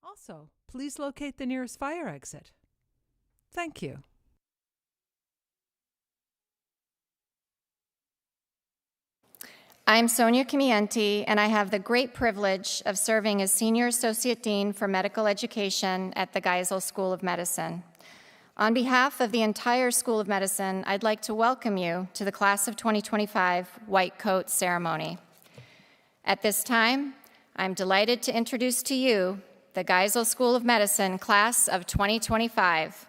Also, please locate the nearest fire exit. Thank you. I'm Sonia Cimienti, and I have the great privilege of serving as Senior Associate Dean for Medical Education at the Geisel School of Medicine. On behalf of the entire School of Medicine, I'd like to welcome you to the Class of 2025 White Coat Ceremony. At this time, I'm delighted to introduce to you the Geisel School of Medicine Class of 2025.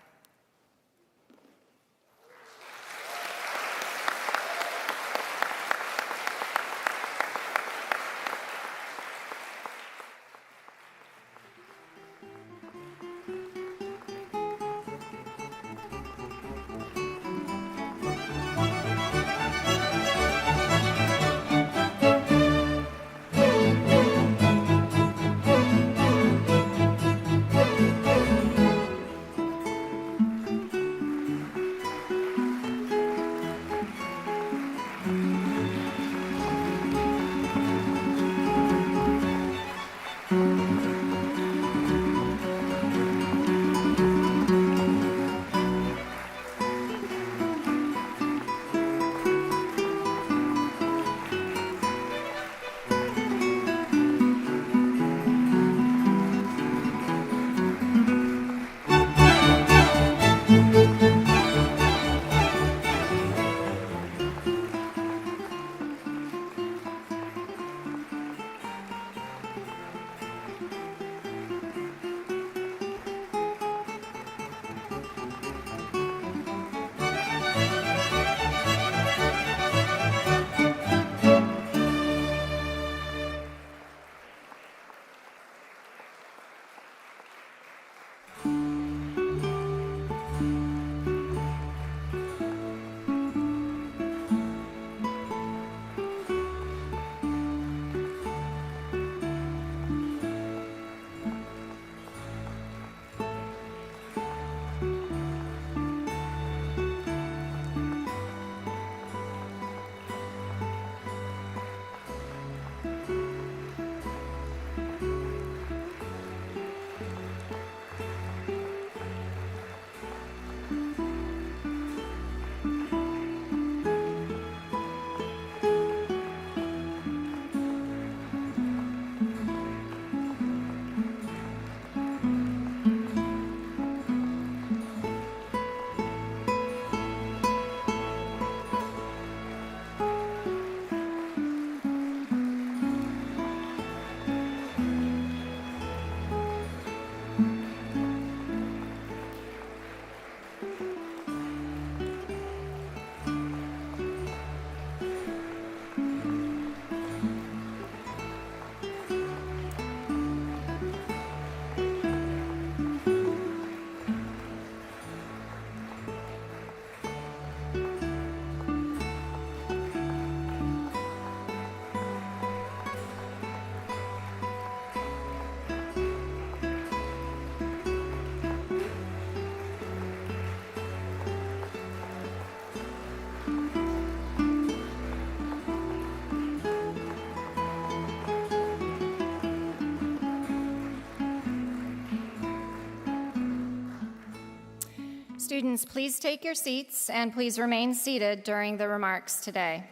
Students, please take your seats and please remain seated during the remarks today.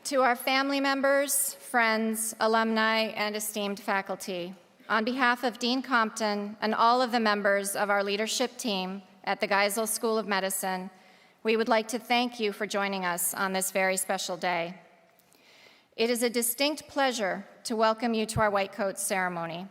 To our family members, friends, alumni, and esteemed faculty, on behalf of Dean Compton and all of the members of our leadership team at the Geisel School of Medicine, we would like to thank you for joining us on this very special day. It is a distinct pleasure to welcome you to our White Coat ceremony,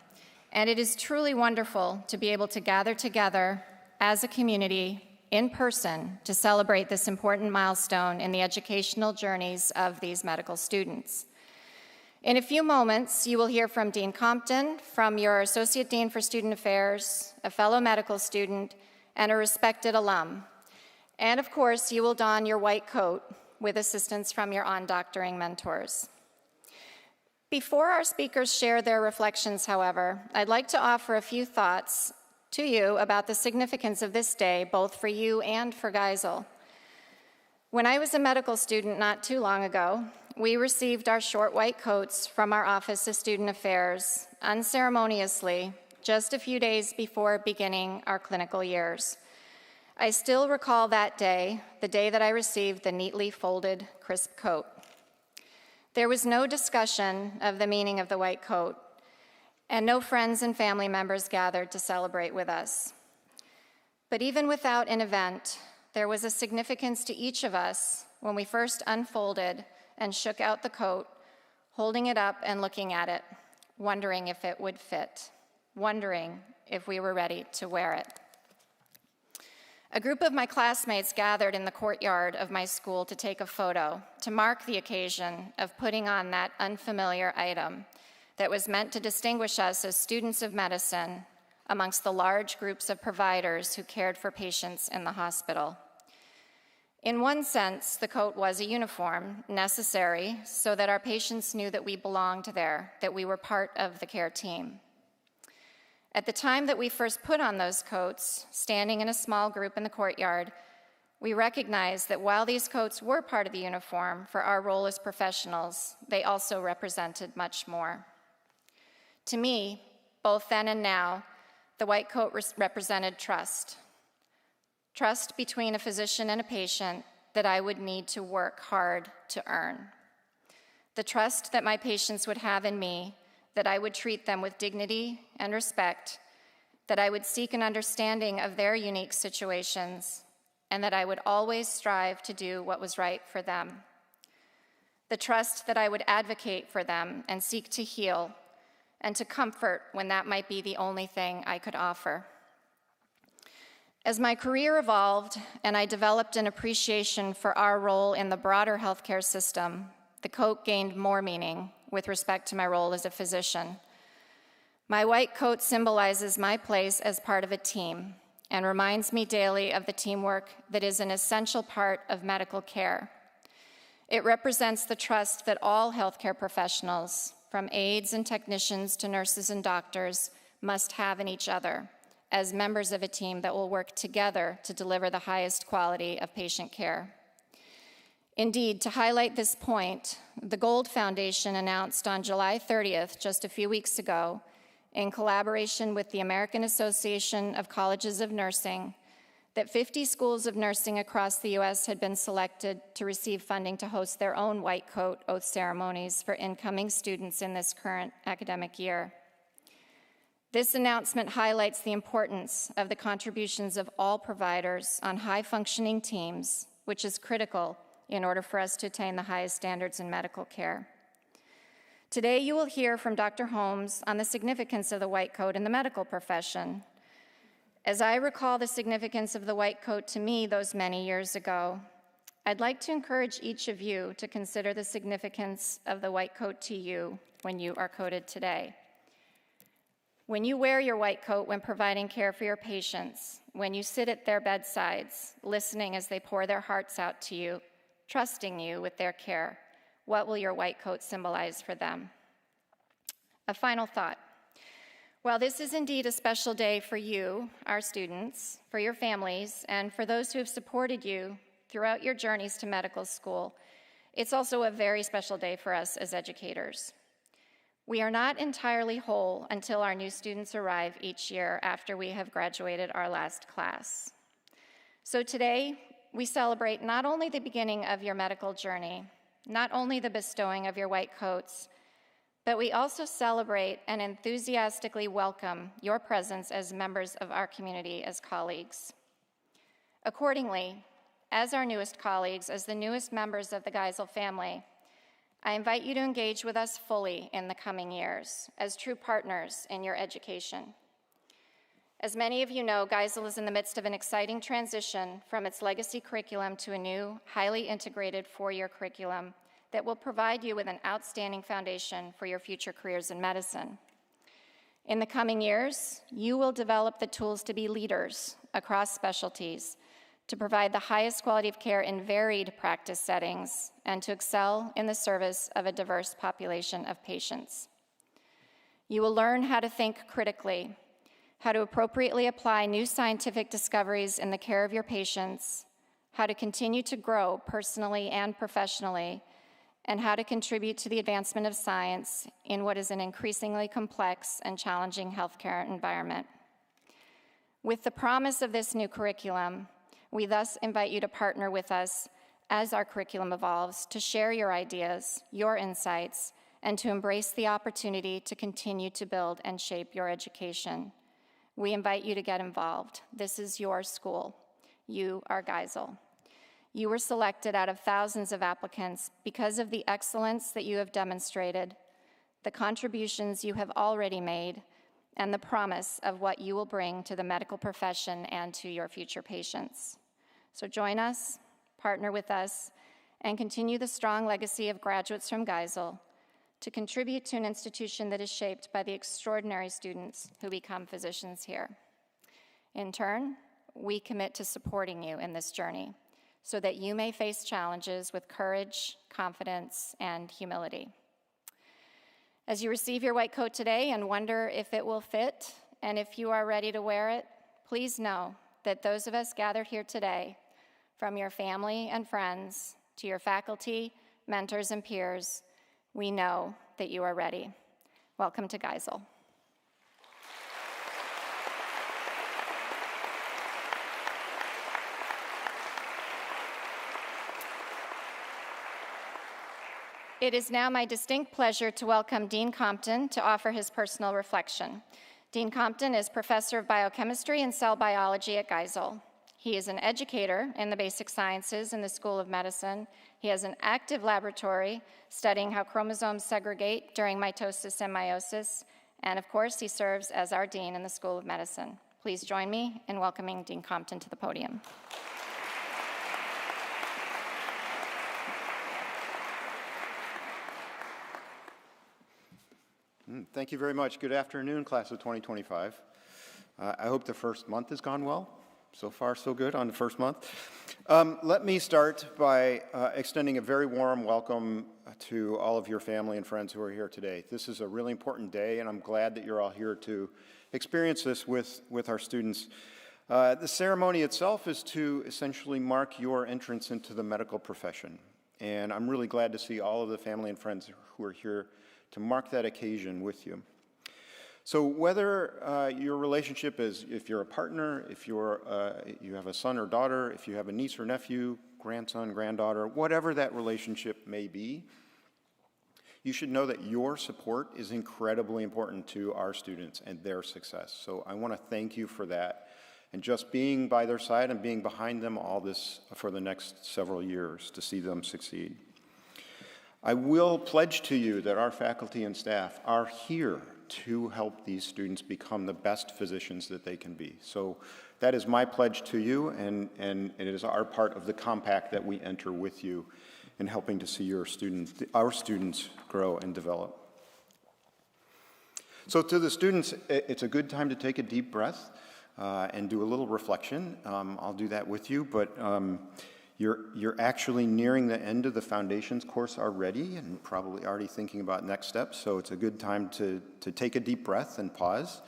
and it is truly wonderful to be able to gather together as a community in person to celebrate this important milestone in the educational journeys of these medical students. In a few moments, you will hear from Dean Compton, from your Associate Dean for Student Affairs, a fellow medical student, and a respected alum. And of course, you will don your white coat with assistance from your on-doctoring mentors. Before our speakers share their reflections, however, I'd like to offer a few thoughts to you about the significance of this day, both for you and for Geisel. When I was a medical student not too long ago, we received our short white coats from our Office of Student Affairs unceremoniously just a few days before beginning our clinical years. I still recall that day, the day that I received the neatly folded, crisp coat. There was no discussion of the meaning of the white coat, and no friends and family members gathered to celebrate with us. But even without an event, there was a significance to each of us when we first unfolded and shook out the coat, holding it up and looking at it, wondering if it would fit, wondering if we were ready to wear it. A group of my classmates gathered in the courtyard of my school to take a photo to mark the occasion of putting on that unfamiliar item that was meant to distinguish us as students of medicine amongst the large groups of providers who cared for patients in the hospital. In one sense, the coat was a uniform, necessary so that our patients knew that we belonged there, that we were part of the care team. At the time that we first put on those coats, standing in a small group in the courtyard, we recognized that while these coats were part of the uniform for our role as professionals, they also represented much more. To me, both then and now, the white coat represented trust. Trust between a physician and a patient that I would need to work hard to earn. The trust that my patients would have in me, that I would treat them with dignity and respect, that I would seek an understanding of their unique situations, and that I would always strive to do what was right for them. The trust that I would advocate for them and seek to heal and to comfort when that might be the only thing I could offer. As my career evolved and I developed an appreciation for our role in the broader healthcare system, the coat gained more meaning with respect to my role as a physician. My white coat symbolizes my place as part of a team and reminds me daily of the teamwork that is an essential part of medical care. It represents the trust that all healthcare professionals, from aides and technicians to nurses and doctors, must have in each other as members of a team that will work together to deliver the highest quality of patient care. Indeed, to highlight this point, the Gold Foundation announced on July 30th, just a few weeks ago, in collaboration with the American Association of Colleges of Nursing, that 50 schools of nursing across the U.S. had been selected to receive funding to host their own white coat oath ceremonies for incoming students in this current academic year. This announcement highlights the importance of the contributions of all providers on high-functioning teams, which is critical in order for us to attain the highest standards in medical care. Today, you will hear from Dr. Holmes on the significance of the white coat in the medical profession. As I recall the significance of the white coat to me those many years ago, I'd like to encourage each of you to consider the significance of the white coat to you when you are coated today. When you wear your white coat when providing care for your patients, when you sit at their bedsides, listening as they pour their hearts out to you, trusting you with their care, what will your white coat symbolize for them? A final thought. While this is indeed a special day for you, our students, for your families, and for those who have supported you throughout your journeys to medical school, it's also a very special day for us as educators. We are not entirely whole until our new students arrive each year after we have graduated our last class. So today, we celebrate not only the beginning of your medical journey, not only the bestowing of your white coats, but we also celebrate and enthusiastically welcome your presence as members of our community as colleagues. Accordingly, as our newest colleagues, as the newest members of the Geisel family, I invite you to engage with us fully in the coming years as true partners in your education. As many of you know, Geisel is in the midst of an exciting transition from its legacy curriculum to a new, highly integrated four-year curriculum that will provide you with an outstanding foundation for your future careers in medicine. In the coming years, you will develop the tools to be leaders across specialties, to provide the highest quality of care in varied practice settings, and to excel in the service of a diverse population of patients. You will learn how to think critically, how to appropriately apply new scientific discoveries in the care of your patients, how to continue to grow personally and professionally, and how to contribute to the advancement of science in what is an increasingly complex and challenging healthcare environment. With the promise of this new curriculum, we thus invite you to partner with us as our curriculum evolves, to share your ideas, your insights, and to embrace the opportunity to continue to build and shape your education. We invite you to get involved. This is your school. You are Geisel. You were selected out of thousands of applicants because of the excellence that you have demonstrated, the contributions you have already made, and the promise of what you will bring to the medical profession and to your future patients. So join us, partner with us, and continue the strong legacy of graduates from Geisel to contribute to an institution that is shaped by the extraordinary students who become physicians here. In turn, we commit to supporting you in this journey so that you may face challenges with courage, confidence, and humility. As you receive your white coat today and wonder if it will fit and if you are ready to wear it, please know that those of us gathered here today, from your family and friends to your faculty, mentors, and peers, we know that you are ready. Welcome to Geisel. It is now my distinct pleasure to welcome Dean Compton to offer his personal reflection. Dean Compton is Professor of Biochemistry and Cell Biology at Geisel. He is an educator in the basic sciences in the School of Medicine. He has an active laboratory studying how chromosomes segregate during mitosis and meiosis. And of course, he serves as our dean in the School of Medicine. Please join me in welcoming Dean Compton to the podium. Thank you very much. Good afternoon, class of 2025. I hope the first month has gone well. So far, so good on the first month. Let me start by extending a very warm welcome to all of your family and friends who are here today. This is a really important day, and I'm glad that you're all here to experience this with our students. The ceremony itself is to essentially mark your entrance into the medical profession, and I'm really glad to see all of the family and friends who are here to mark that occasion with you. So whether your relationship is, if you're a partner, if you have a son or daughter, if you have a niece or nephew, grandson, granddaughter, whatever that relationship may be, you should know that your support is incredibly important to our students and their success. So I want to thank you for that, and just being by their side and being behind them all this for the next several years to see them succeed. I will pledge to you that our faculty and staff are here to help these students become the best physicians that they can be. So that is my pledge to you, and it is our part of the compact that we enter with you in helping to see our students grow and develop. So to the students, it's a good time to take a deep breath and do a little reflection. I'll do that with you, but you're actually nearing the end of the foundations course already and probably already thinking about next steps, so it's a good time to take a deep breath and pause.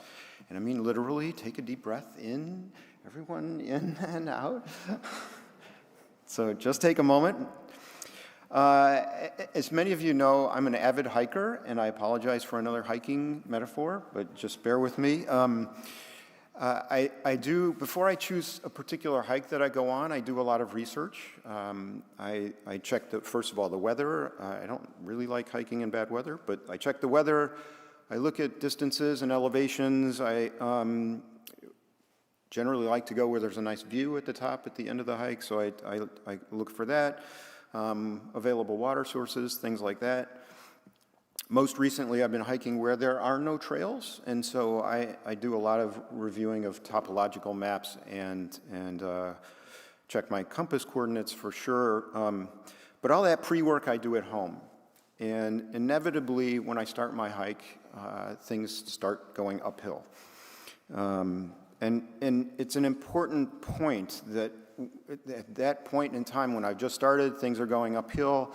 And I mean literally, take a deep breath in, everyone in and out. So just take a moment. As many of you know, I'm an avid hiker, and I apologize for another hiking metaphor, but just bear with me. I do, before I choose a particular hike that I go on, I do a lot of research. I check, first of all, the weather. I don't really like hiking in bad weather, but I check the weather. I look at distances and elevations. I generally like to go where there's a nice view at the top at the end of the hike, so I look for that. Available water sources, things like that. Most recently, I've been hiking where there are no trails, and so I do a lot of reviewing of topological maps and check my compass coordinates for sure. But all that pre-work I do at home. And inevitably, when I start my hike, things start going uphill. And it's an important point that at that point in time when I've just started, things are going uphill,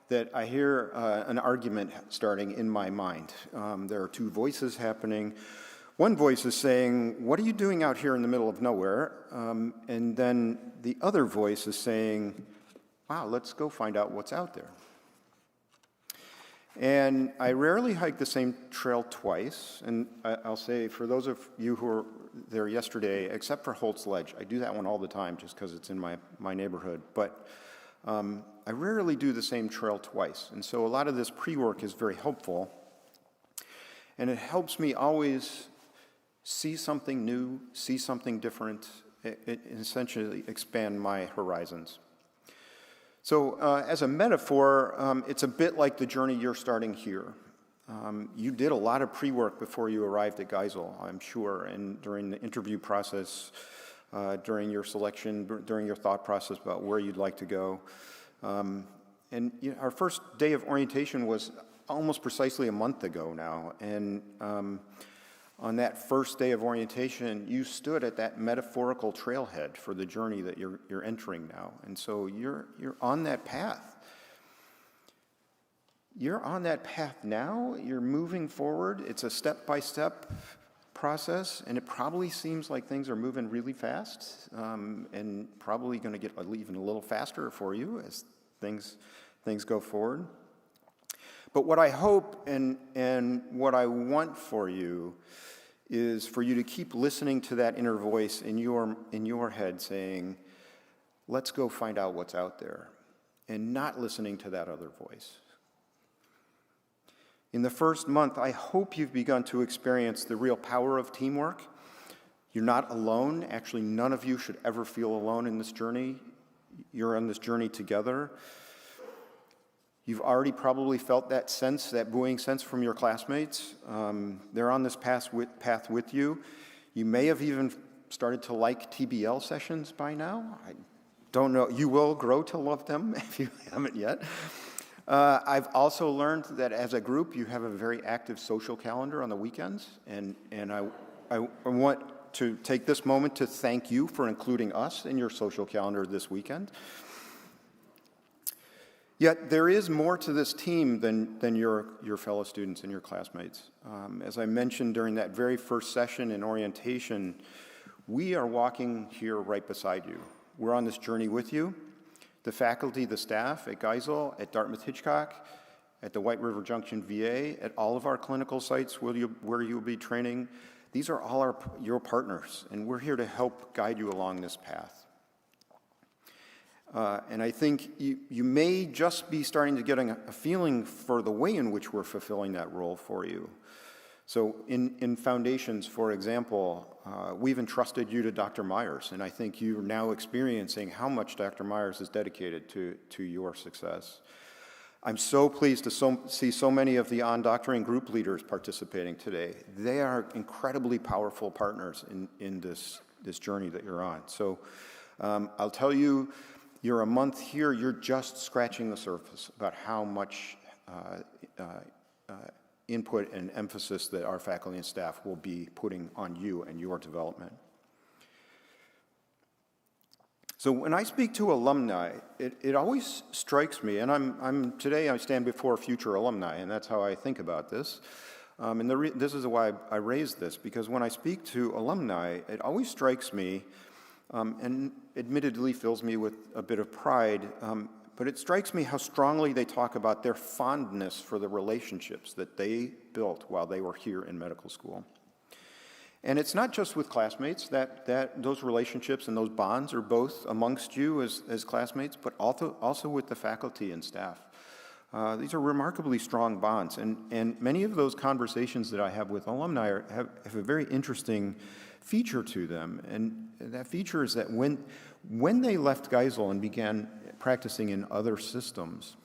that I hear an argument starting in my mind. There are two voices happening. One voice is saying, "What are you doing out here in the middle of nowhere?" And then the other voice is saying, "Wow, let's go find out what's out there." And I rarely hike the same trail twice. And I'll say, for those of you who were there yesterday, except for Holt's Ledge, I do that one all the time just because it's in my neighborhood. But I rarely do the same trail twice. And so a lot of this pre-work is very helpful. And it helps me always see something new, see something different, it essentially expand my horizons. So as a metaphor, it's a bit like the journey you're starting here. You did a lot of pre-work before you arrived at Geisel, I'm sure, and during the interview process, during your selection, during your thought process about where you'd like to go. And our first day of orientation was almost precisely a month ago now, and on that first day of orientation, you stood at that metaphorical trailhead for the journey that you're entering now. And so you're on that path. You're on that path now. You're moving forward. It's a step-by-step process, and it probably seems like things are moving really fast, and probably going to get even a little faster for you as things go forward. But what I hope and what I want for you is for you to keep listening to that inner voice in your head saying, let's go find out what's out there, and not listening to that other voice. In the first month, I hope you've begun to experience the real power of teamwork. You're not alone. Actually, none of you should ever feel alone in this journey. You're on this journey together. You've already probably felt that sense, that buoying sense from your classmates. They're on this path with you. You may have even started to like TBL sessions by now. I don't know. You will grow to love them if you haven't yet. I've also learned that as a group, you have a very active social calendar on the weekends, and I want to take this moment to thank you for including us in your social calendar this weekend. Yet there is more to this team than your fellow students and your classmates. As I mentioned during that very first session in orientation, we are walking here right beside you. We're on this journey with you. The faculty, the staff at Geisel, at Dartmouth Hitchcock, at the White River Junction VA, at all of our clinical sites where you'll be training, these are all your partners, and we're here to help guide you along this path. And I think you may just be starting to get a feeling for the way in which we're fulfilling that role for you. So in Foundations, for example, we've entrusted you to Dr. Myers, and I think you're now experiencing how much Dr. Myers is dedicated to your success. I'm so pleased to see so many of the on-doctoring group leaders participating today. They are incredibly powerful partners in this journey that you're on. So I'll tell you, you're a month here, you're just scratching the surface about how much input and emphasis that our faculty and staff will be putting on you and your development. So when I speak to alumni, it always strikes me, and today I stand before future alumni, and that's how I think about this. And this is why I raised this, because when I speak to alumni, it always strikes me, and admittedly fills me with a bit of pride, but it strikes me how strongly they talk about their fondness for the relationships that they built while they were here in medical school. And it's not just with classmates that those relationships and those bonds are both amongst you as classmates, but also with the faculty and staff. These are remarkably strong bonds, and many of those conversations that I have with alumni have a very interesting feature to them, and that feature is that when they left Geisel and began practicing in other systems,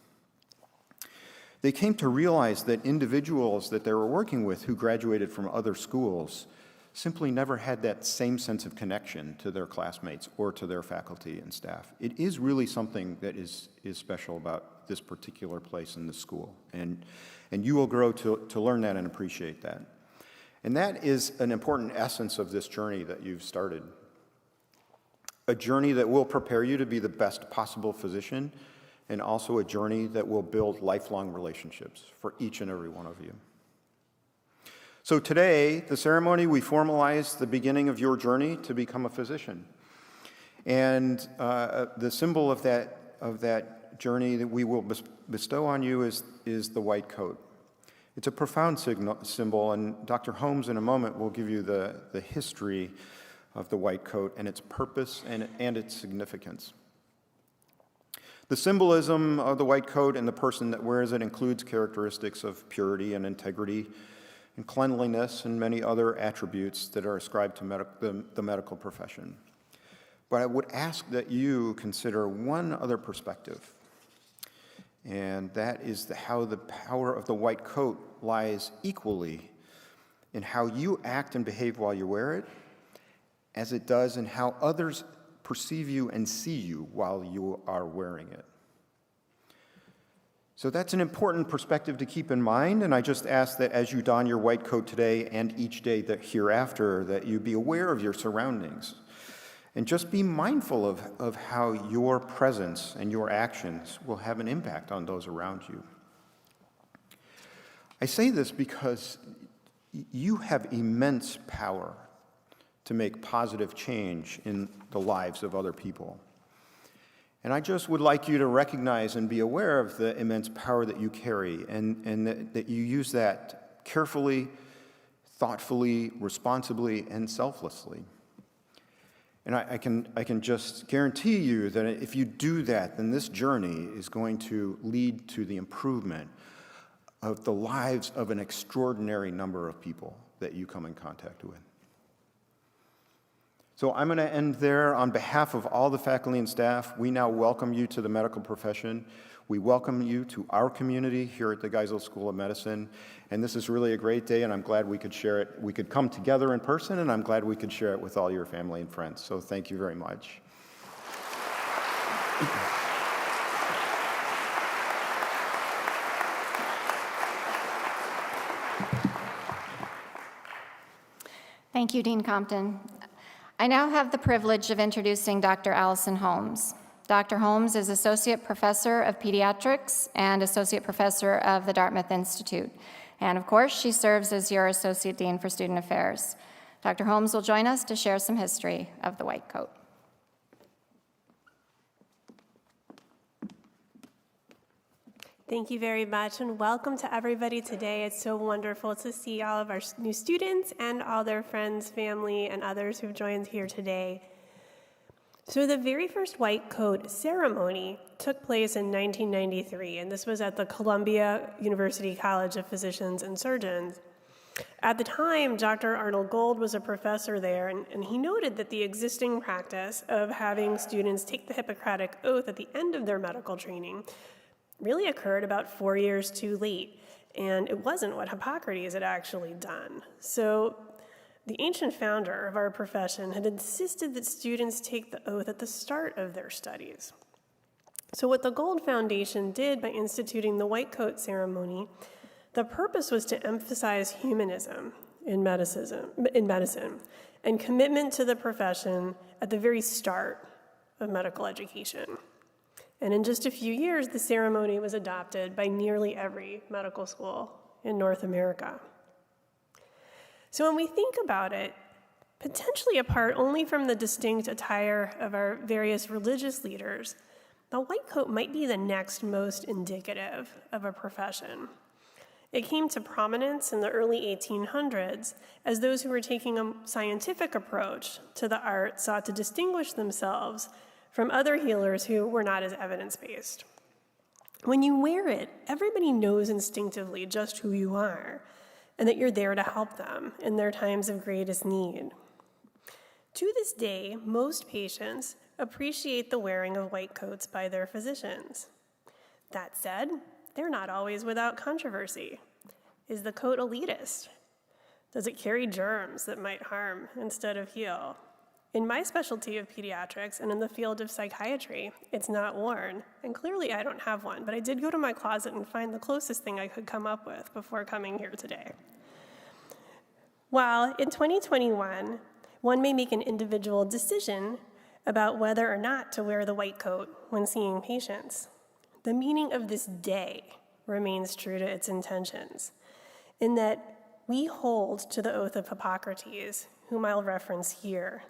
they came to realize that individuals that they were working with who graduated from other schools simply never had that same sense of connection to their classmates or to their faculty and staff. It is really something that is special about this particular place in the school, and you will grow to learn that and appreciate that. And that is an important essence of this journey that you've started. A journey that will prepare you to be the best possible physician, and also a journey that will build lifelong relationships for each and every one of you. So today, the ceremony, we formalize the beginning of your journey to become a physician. And the symbol of that that journey that we will bestow on you is the white coat. It's a profound symbol, and Dr. Holmes in a moment will give you the history of the white coat and its purpose and its significance. The symbolism of the white coat and the person that wears it includes characteristics of purity and integrity and cleanliness and many other attributes that are ascribed to the medical profession. But I would ask that you consider one other perspective, and that is how the power of the white coat lies equally in how you act and behave while you wear it, as it does in how others perceive you and see you while you are wearing it. So that's an important perspective to keep in mind, and I just ask that as you don your white coat today and each day hereafter, that you be aware of your surroundings, and just be mindful of how your presence and your actions will have an impact on those around you. I say this because you have immense power to make positive change in the lives of other people. And I just would like you to recognize and be aware of the immense power that you carry, and that you use that carefully, thoughtfully, responsibly, and selflessly. And I can just guarantee you that if you do that, then this journey is going to lead to the improvement of the lives of an extraordinary number of people that you come in contact with. So I'm going to end there. On behalf of all the faculty and staff, we now welcome you to the medical profession. We welcome you to our community here at the Geisel School of Medicine. And this is really a great day, and I'm glad we could share it. We could come together in person, and I'm glad we could share it with all your family and friends. So thank you very much. Thank you, Dean Compton. I now have the privilege of introducing Dr. Allison Holmes. Dr. Holmes is Associate Professor of Pediatrics and Associate Professor of the Dartmouth Institute. And of course, she serves as your Associate Dean for Student Affairs. Dr. Holmes will join us to share some history of the white coat. Thank you very much, and welcome to everybody today. It's so wonderful to see all of our new students and all their friends, family, and others who've joined here today. So the very first white coat ceremony took place in 1993, and this was at the Columbia University College of Physicians and Surgeons. At the time, Dr. Arnold Gold was a professor there, and he noted that the existing practice of having students take the Hippocratic Oath at the end of their medical training really occurred about 4 years too late, and it wasn't what Hippocrates had actually done. So the ancient founder of our profession had insisted that students take the oath at the start of their studies. So what the Gold Foundation did by instituting the white coat ceremony, the purpose was to emphasize humanism in medicine and commitment to the profession at the very start of medical education. And in just a few years, the ceremony was adopted by nearly every medical school in North America. So when we think about it, potentially apart only from the distinct attire of our various religious leaders, the white coat might be the next most indicative of a profession. It came to prominence in the early 1800s as those who were taking a scientific approach to the art sought to distinguish themselves from other healers who were not as evidence-based. When you wear it, everybody knows instinctively just who you are and that you're there to help them in their times of greatest need. To this day, most patients appreciate the wearing of white coats by their physicians. That said, they're not always without controversy. Is the coat elitist? Does it carry germs that might harm instead of heal? In my specialty of pediatrics and in the field of psychiatry, it's not worn, and clearly I don't have one, but I did go to my closet and find the closest thing I could come up with before coming here today. While in 2021, one may make an individual decision about whether or not to wear the white coat when seeing patients, the meaning of this day remains true to its intentions, in that we hold to the oath of Hippocrates, whom I'll reference here,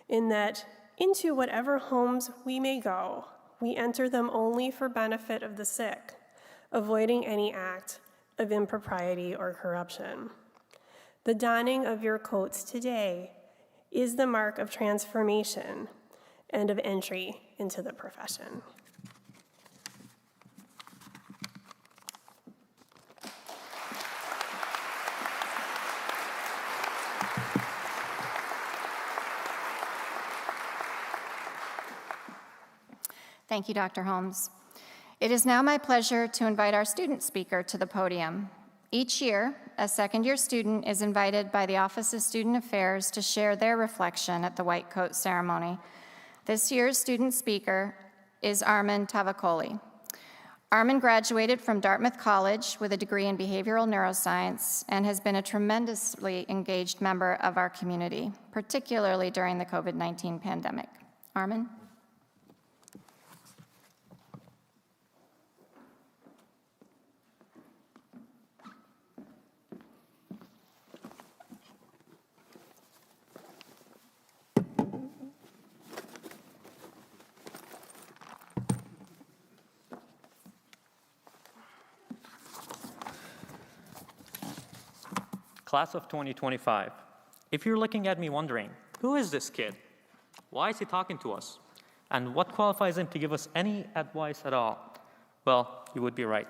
in that into whatever homes we may go, we enter them only for benefit of the sick, avoiding any act of impropriety or corruption. The donning of your coats today is the mark of transformation and of entry into the profession. Thank you, Dr. Holmes. It is now my pleasure to invite our student speaker to the podium. Each year, a second-year student is invited by the Office of Student Affairs to share their reflection at the White Coat ceremony. This year's student speaker is Armin Tavakoli. Armin graduated from Dartmouth College with a degree in behavioral neuroscience and has been a tremendously engaged member of our community, particularly during the COVID-19 pandemic. Armin? Class of 2025, if you're looking at me wondering, who is this kid? Why is he talking to us? And what qualifies him to give us any advice at all? Well, you would be right.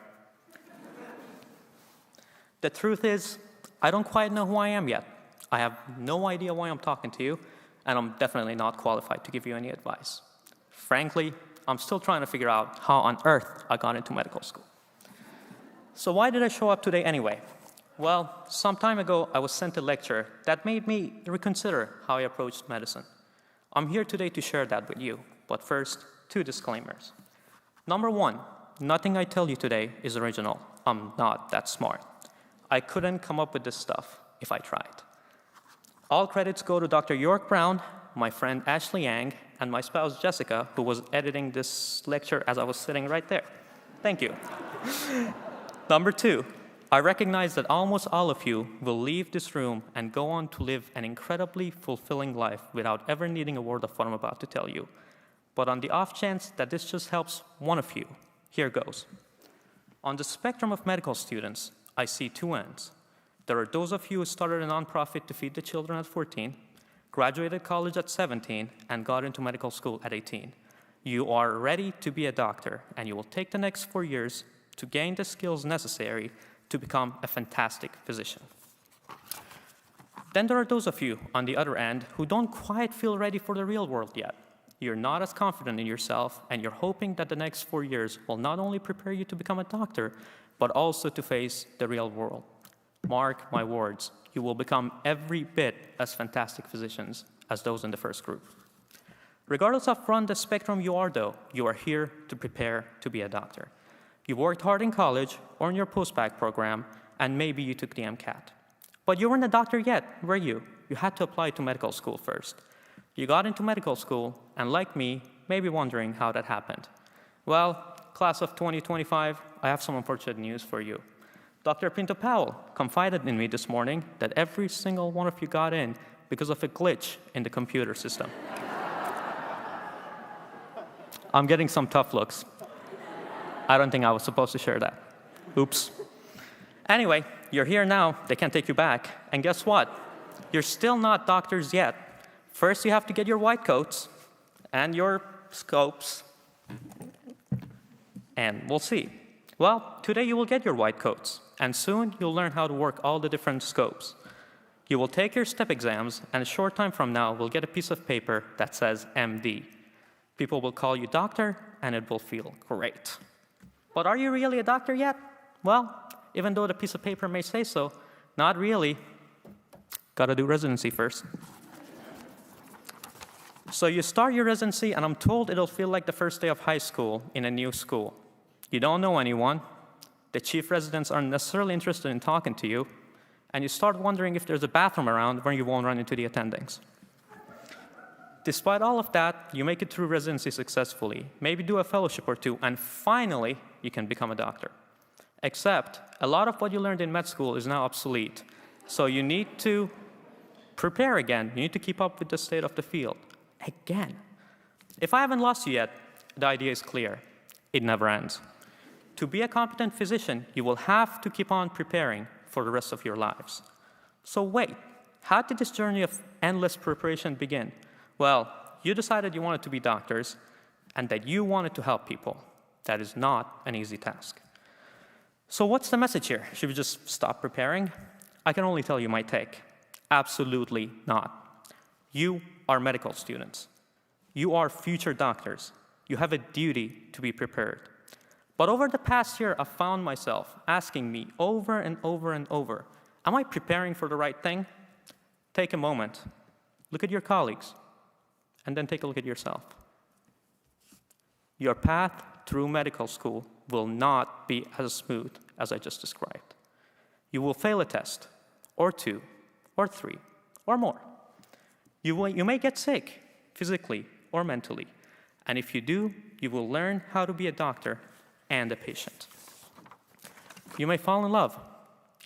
The truth is, I don't quite know who I am yet. I have no idea why I'm talking to you, and I'm definitely not qualified to give you any advice. Frankly, I'm still trying to figure out how on earth I got into medical school. So why did I show up today anyway? Well, some time ago, I was sent a lecture that made me reconsider how I approached medicine. I'm here today to share that with you, but first, 2 disclaimers. Number 1, nothing I tell you today is original. I'm not that smart. I couldn't come up with this stuff if I tried. All credits go to Dr. York Brown, my friend Ashley Yang, and my spouse Jessica, who was editing this lecture as I was sitting right there. Thank you. Number 2, I recognize that almost all of you will leave this room and go on to live an incredibly fulfilling life without ever needing a word of what I'm about to tell you. But on the off chance that this just helps one of you, here goes. On the spectrum of medical students, I see 2 ends. There are those of you who started a nonprofit to feed the children at 14, graduated college at 17, and got into medical school at 18. You are ready to be a doctor, and you will take the next 4 years to gain the skills necessary to become a fantastic physician. Then there are those of you on the other end who don't quite feel ready for the real world yet. You're not as confident in yourself, and you're hoping that the next 4 years will not only prepare you to become a doctor, but also to face the real world. Mark my words, you will become every bit as fantastic physicians as those in the first group. Regardless of front the spectrum you are, though, you are here to prepare to be a doctor. You worked hard in college or in your post-bac program, and maybe you took the MCAT. But you weren't a doctor yet, were you? You had to apply to medical school first. You got into medical school, and like me, may be wondering how that happened. Well, class of 2025, I have some unfortunate news for you. Dr. Pinto Powell confided in me this morning that every single one of you got in because of a glitch in the computer system. I'm getting some tough looks. I don't think I was supposed to share that. Oops. Anyway, you're here now. They can't take you back. And guess what? You're still not doctors yet. First, you have to get your white coats and your scopes. And we'll see. Well, today you will get your white coats. And soon, you'll learn how to work all the different scopes. You will take your step exams, and a short time from now, we'll get a piece of paper that says MD. People will call you doctor, and it will feel great. But are you really a doctor yet? Well, even though the piece of paper may say so, not really. Gotta do residency first. So you start your residency, and I'm told it'll feel like the first day of high school in a new school. You don't know anyone. The chief residents aren't necessarily interested in talking to you, and you start wondering if there's a bathroom around where you won't run into the attendings. Despite all of that, you make it through residency successfully, maybe do a fellowship or 2, and finally, you can become a doctor. Except, a lot of what you learned in med school is now obsolete, so you need to prepare again. You need to keep up with the state of the field. Again. If I haven't lost you yet, the idea is clear. It never ends. To be a competent physician, you will have to keep on preparing for the rest of your lives. So wait, how did this journey of endless preparation begin? Well, you decided you wanted to be doctors and that you wanted to help people. That is not an easy task. So what's the message here? Should we just stop preparing? I can only tell you my take. Absolutely not. You are medical students. You are future doctors. You have a duty to be prepared. But over the past year, I've found myself asking me over and over and over, am I preparing for the right thing? Take a moment, look at your colleagues, and then take a look at yourself. Your path through medical school will not be as smooth as I just described. You will fail a test, or 2, or 3, or more. You may get sick, physically or mentally, and if you do, you will learn how to be a doctor and a patient. You may fall in love.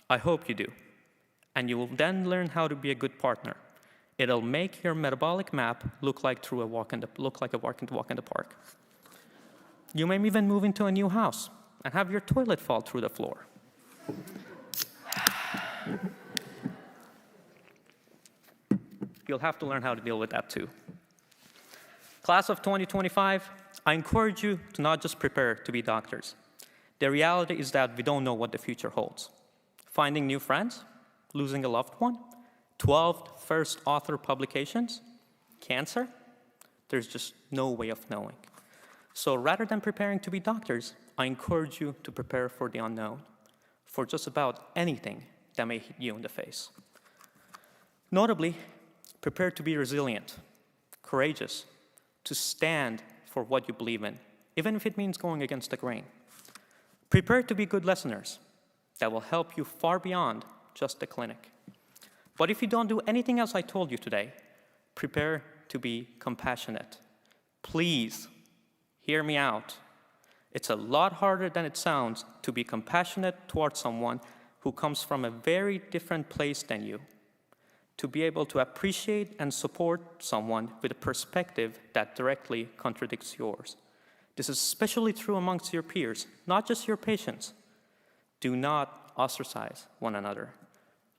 I hope you do. And you will then learn how to be a good partner. It'll make your metabolic map look like a walk in the park. You may even move into a new house and have your toilet fall through the floor. You'll have to learn how to deal with that too. Class of 2025, I encourage you to not just prepare to be doctors. The reality is that we don't know what the future holds. Finding new friends, losing a loved one, 12 first author publications, cancer, there's just no way of knowing. So rather than preparing to be doctors, I encourage you to prepare for the unknown, for just about anything that may hit you in the face. Notably, prepare to be resilient, courageous, to stand for what you believe in, even if it means going against the grain. Prepare to be good listeners that will help you far beyond just the clinic. But if you don't do anything else I told you today, prepare to be compassionate. Please, hear me out. It's a lot harder than it sounds to be compassionate towards someone who comes from a very different place than you. To be able to appreciate and support someone with a perspective that directly contradicts yours. This is especially true amongst your peers, not just your patients. Do not ostracize one another.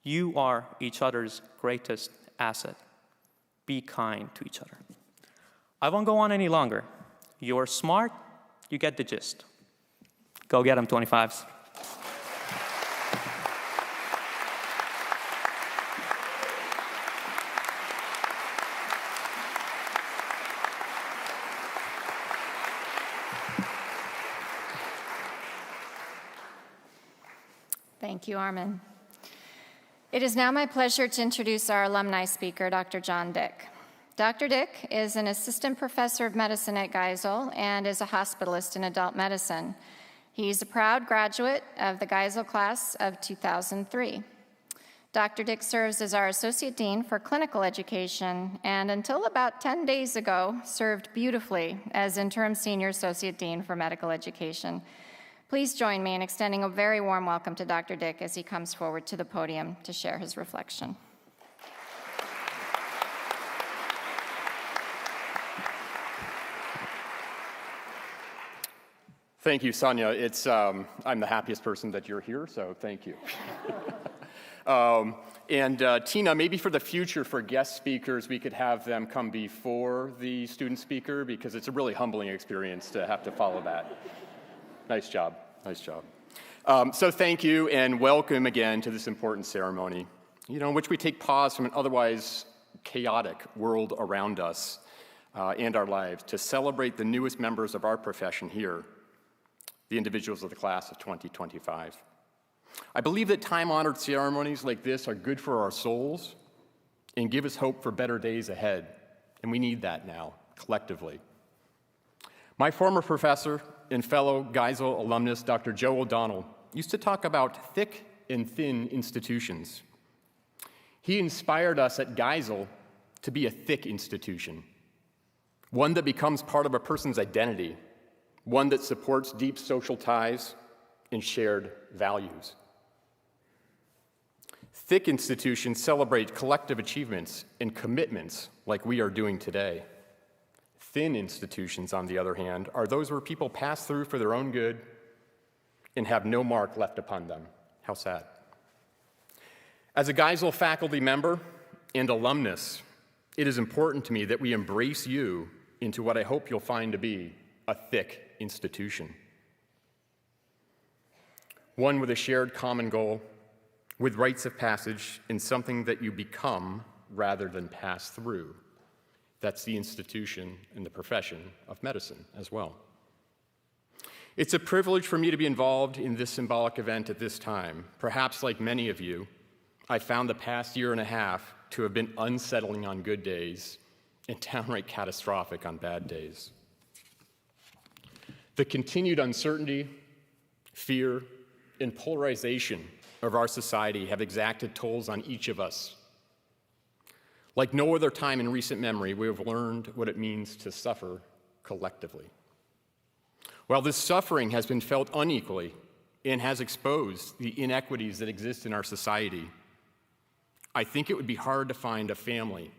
You are each other's greatest asset. Be kind to each other. I won't go on any longer. You're smart, you get the gist. Go get them, 25s. Thank you, Armin. It is now my pleasure to introduce our alumni speaker, Dr. John Dick. Dr. Dick is an assistant professor of medicine at Geisel and is a hospitalist in adult medicine. He's a proud graduate of the Geisel class of 2003. Dr. Dick serves as our associate dean for clinical education and until about 10 days ago served beautifully as interim senior associate dean for medical education. Please join me in extending a very warm welcome to Dr. Dick as he comes forward to the podium to share his reflection. Thank you, Sonia. I'm the happiest person that you're here, so thank you. Tina, maybe for the future, for guest speakers, we could have them come before the student speaker because it's a really humbling experience to have to follow that. Nice job. Nice job. So thank you and welcome again to this important ceremony, in which we take pause from an otherwise chaotic world around us and our lives to celebrate the newest members of our profession here, the individuals of the class of 2025. I believe that time-honored ceremonies like this are good for our souls and give us hope for better days ahead, and we need that now, collectively. My former professor and fellow Geisel alumnus, Dr. Joe O'Donnell, used to talk about thick and thin institutions. He inspired us at Geisel to be a thick institution, one that becomes part of a person's identity, one that supports deep social ties and shared values. Thick institutions celebrate collective achievements and commitments like we are doing today. Thin institutions, on the other hand, are those where people pass through for their own good and have no mark left upon them. How sad. As a Geisel faculty member and alumnus, it is important to me that we embrace you into what I hope you'll find to be a thick institution. One with a shared common goal, with rites of passage, and something that you become rather than pass through. That's the institution and the profession of medicine as well. It's a privilege for me to be involved in this symbolic event at this time. Perhaps like many of you, I found the past year and a half to have been unsettling on good days and downright catastrophic on bad days. The continued uncertainty, fear, and polarization of our society have exacted tolls on each of us. Like no other time in recent memory, we have learned what it means to suffer collectively. While this suffering has been felt unequally and has exposed the inequities that exist in our society, I think it would be hard to find a family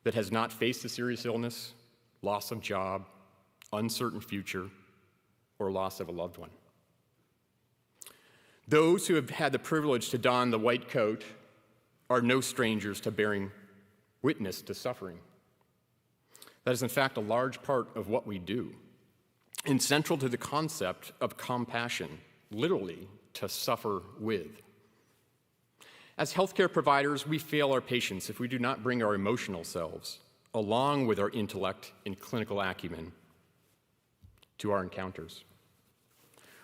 that has not faced a serious illness, loss of job, uncertain future, or loss of a loved one. Those who have had the privilege to don the white coat are no strangers to bearing witness to suffering. That is, in fact, a large part of what we do, and central to the concept of compassion, literally, to suffer with. As healthcare providers, we fail our patients if we do not bring our emotional selves, along with our intellect and clinical acumen, to our encounters.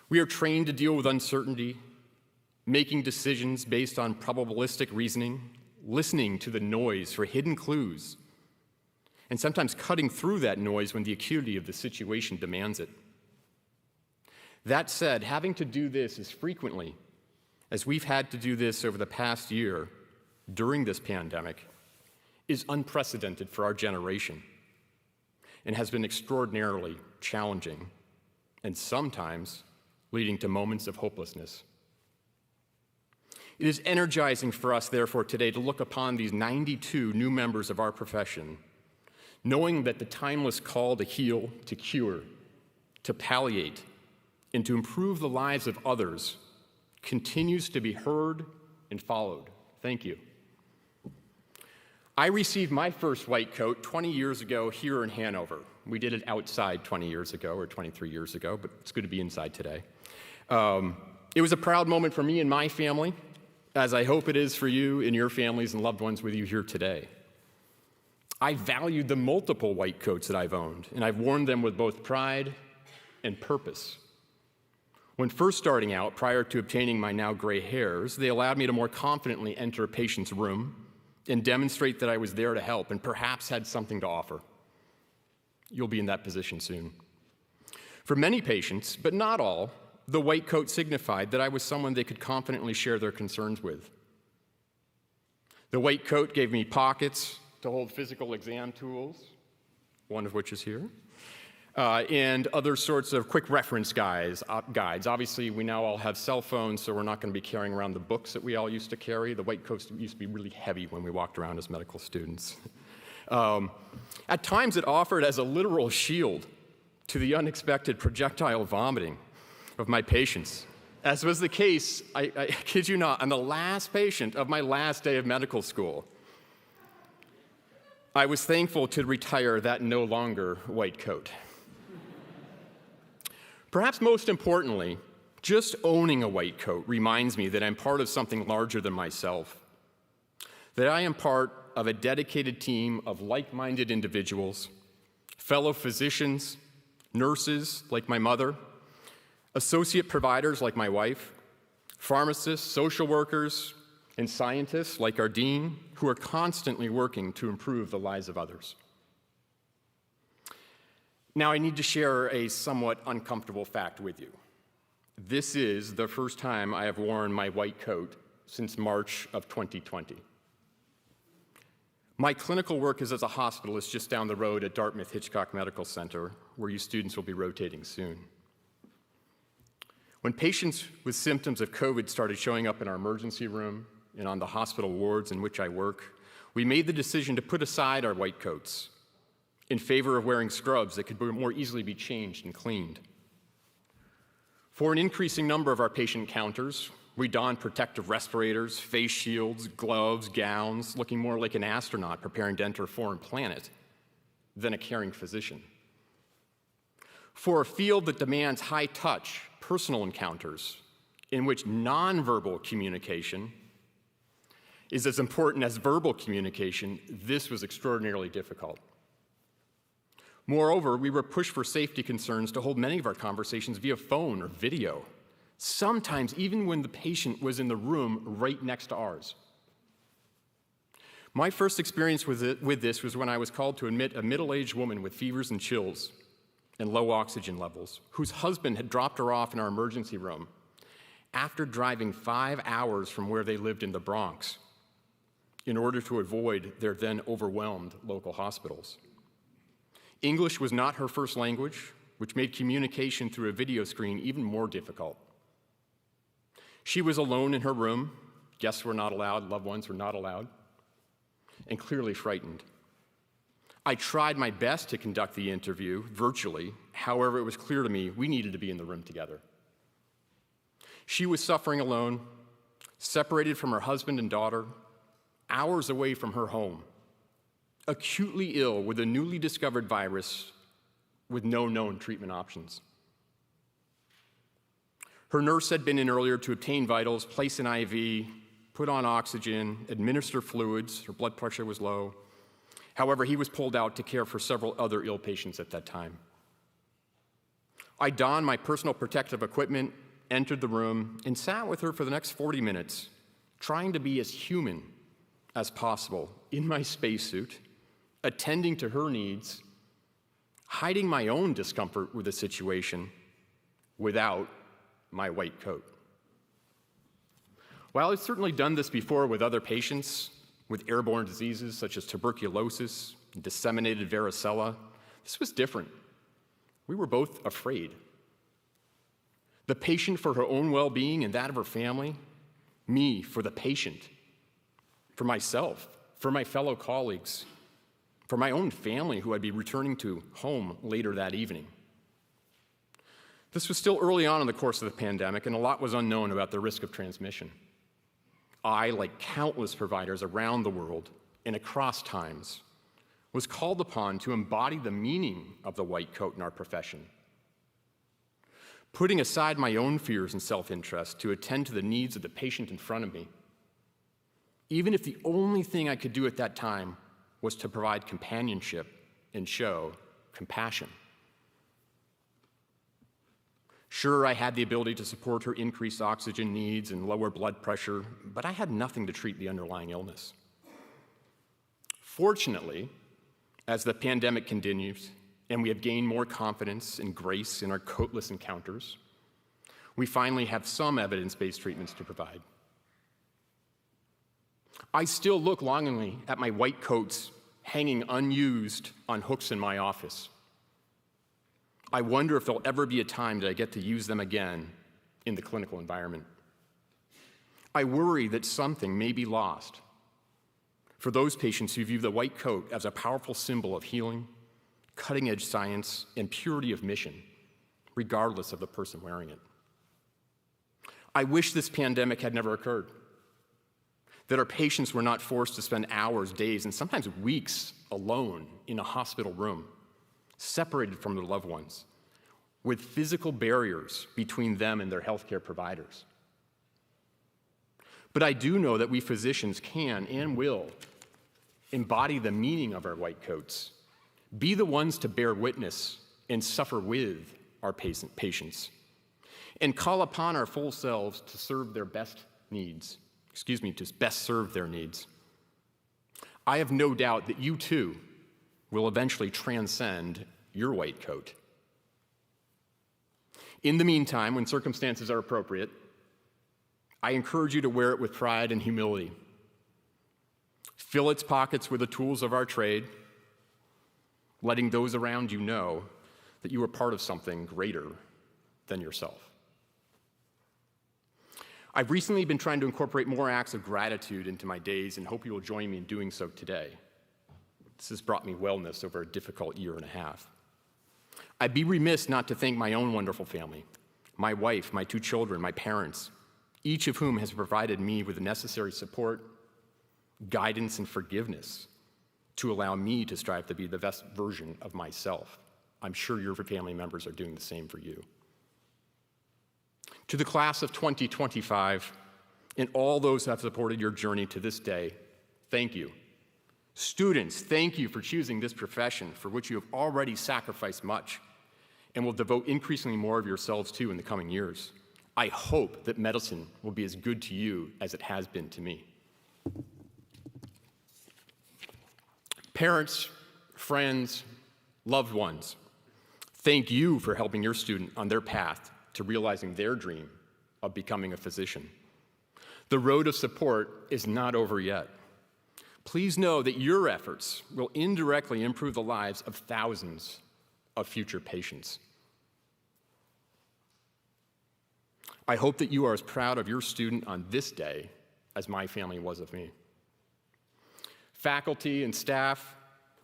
We are trained to deal with uncertainty, making decisions based on probabilistic reasoning, listening to the noise for hidden clues, and sometimes cutting through that noise when the acuity of the situation demands it. That said, having to do this as frequently as we've had to do this over the past year during this pandemic is unprecedented for our generation and has been extraordinarily challenging and sometimes leading to moments of hopelessness. It is energizing for us, therefore, today to look upon these 92 new members of our profession, knowing that the timeless call to heal, to cure, to palliate, and to improve the lives of others continues to be heard and followed. Thank you. I received my first white coat 20 years ago here in Hanover. We did it outside 20 years ago, or 23 years ago, but it's good to be inside today. It was a proud moment for me and my family, as I hope it is for you and your families and loved ones with you here today. I valued the multiple white coats that I've owned, and I've worn them with both pride and purpose. When first starting out, prior to obtaining my now gray hairs, they allowed me to more confidently enter a patient's room and demonstrate that I was there to help and perhaps had something to offer. You'll be in that position soon. For many patients, but not all, the white coat signified that I was someone they could confidently share their concerns with. The white coat gave me pockets to hold physical exam tools, one of which is here, and other sorts of quick reference guides. Obviously, we now all have cell phones, so we're not going to be carrying around the books that we all used to carry. The white coats used to be really heavy when we walked around as medical students. At times, it offered as a literal shield to the unexpected projectile vomiting of my patients, as was the case, I kid you not, on the last patient of my last day of medical school. I was thankful to retire that no longer white coat. Perhaps most importantly, just owning a white coat reminds me that I'm part of something larger than myself, that I am part of a dedicated team of like-minded individuals, fellow physicians, nurses like my mother, associate providers like my wife, pharmacists, social workers, and scientists like our dean, who are constantly working to improve the lives of others. Now, I need to share a somewhat uncomfortable fact with you. This is the first time I have worn my white coat since March of 2020. My clinical work is as a hospitalist just down the road at Dartmouth Hitchcock Medical Center, where you students will be rotating soon. When patients with symptoms of COVID started showing up in our emergency room and on the hospital wards in which I work, we made the decision to put aside our white coats in favor of wearing scrubs that could more easily be changed and cleaned. For an increasing number of our patient encounters, we donned protective respirators, face shields, gloves, gowns, looking more like an astronaut preparing to enter a foreign planet than a caring physician. For a field that demands high-touch, personal encounters, in which nonverbal communication is as important as verbal communication, this was extraordinarily difficult. Moreover, we were pushed for safety concerns to hold many of our conversations via phone or video, sometimes even when the patient was in the room right next to ours. My first experience with this was when I was called to admit a middle-aged woman with fevers and chills and low oxygen levels, whose husband had dropped her off in our emergency room after driving 5 hours from where they lived in the Bronx in order to avoid their then overwhelmed local hospitals. English was not her first language, which made communication through a video screen even more difficult. She was alone in her room. Guests were not allowed, loved ones were not allowed, and clearly frightened. I tried my best to conduct the interview virtually. However, it was clear to me we needed to be in the room together. She was suffering alone, separated from her husband and daughter, hours away from her home, acutely ill with a newly discovered virus with no known treatment options. Her nurse had been in earlier to obtain vitals, place an IV, put on oxygen, administer fluids. Her blood pressure was low. However, he was pulled out to care for several other ill patients at that time. I donned my personal protective equipment, entered the room, and sat with her for the next 40 minutes, trying to be as human as possible in my spacesuit, attending to her needs, hiding my own discomfort with the situation without my white coat. While I've certainly done this before with other patients with airborne diseases such as tuberculosis and disseminated varicella, this was different. We were both afraid. The patient for her own well-being and that of her family, me for the patient, for myself, for my fellow colleagues, for my own family who I'd be returning to home later that evening. This was still early on in the course of the pandemic, and a lot was unknown about the risk of transmission. I, like countless providers around the world and across times, was called upon to embody the meaning of the white coat in our profession, putting aside my own fears and self-interest to attend to the needs of the patient in front of me, even if the only thing I could do at that time was to provide companionship and show compassion. Sure, I had the ability to support her increased oxygen needs and lower blood pressure, but I had nothing to treat the underlying illness. Fortunately, as the pandemic continues and we have gained more confidence and grace in our coatless encounters, we finally have some evidence-based treatments to provide. I still look longingly at my white coats hanging unused on hooks in my office. I wonder if there'll ever be a time that I get to use them again in the clinical environment. I worry that something may be lost for those patients who view the white coat as a powerful symbol of healing, cutting-edge science, and purity of mission, regardless of the person wearing it. I wish this pandemic had never occurred, that our patients were not forced to spend hours, days, and sometimes weeks alone in a hospital room, separated from their loved ones, with physical barriers between them and their healthcare providers. But I do know that we physicians can and will embody the meaning of our white coats, be the ones to bear witness and suffer with our patients, and call upon our full selves to serve their best needs, to best serve their needs. I have no doubt that you too will eventually transcend your white coat. In the meantime, when circumstances are appropriate, I encourage you to wear it with pride and humility. Fill its pockets with the tools of our trade, letting those around you know that you are part of something greater than yourself. I've recently been trying to incorporate more acts of gratitude into my days and hope you will join me in doing so today. This has brought me wellness over a difficult year and a half. I'd be remiss not to thank my own wonderful family, my wife, my 2 children, my parents, each of whom has provided me with the necessary support, guidance, and forgiveness to allow me to strive to be the best version of myself. I'm sure your family members are doing the same for you. To the class of 2025 and all those who have supported your journey to this day, thank you. Students, thank you for choosing this profession for which you have already sacrificed much and will devote increasingly more of yourselves to in the coming years. I hope that medicine will be as good to you as it has been to me. Parents, friends, loved ones, thank you for helping your student on their path to realizing their dream of becoming a physician. The road of support is not over yet. Please know that your efforts will indirectly improve the lives of thousands of future patients. I hope that you are as proud of your student on this day as my family was of me. Faculty and staff,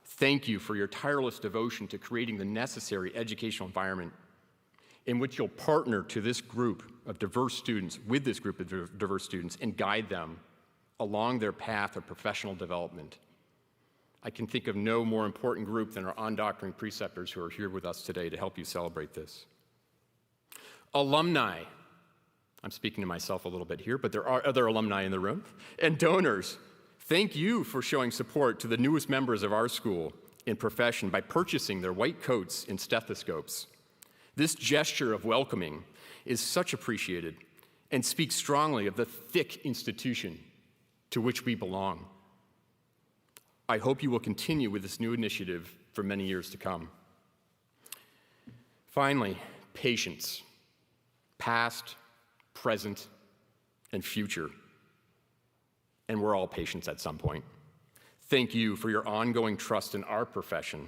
thank you for your tireless devotion to creating the necessary educational environment in which you'll partner to this group of diverse students, with this group of diverse students, and guide them along their path of professional development. I can think of no more important group than our on-doctoring preceptors who are here with us today to help you celebrate this. Alumni, I'm speaking to myself a little bit here, but there are other alumni in the room, and donors, thank you for showing support to the newest members of our school and profession by purchasing their white coats and stethoscopes. This gesture of welcoming is such appreciated and speaks strongly of the thick institution to which we belong. I hope you will continue with this new initiative for many years to come. Finally, patience, past, present, and future. And we're all patients at some point. Thank you for your ongoing trust in our profession,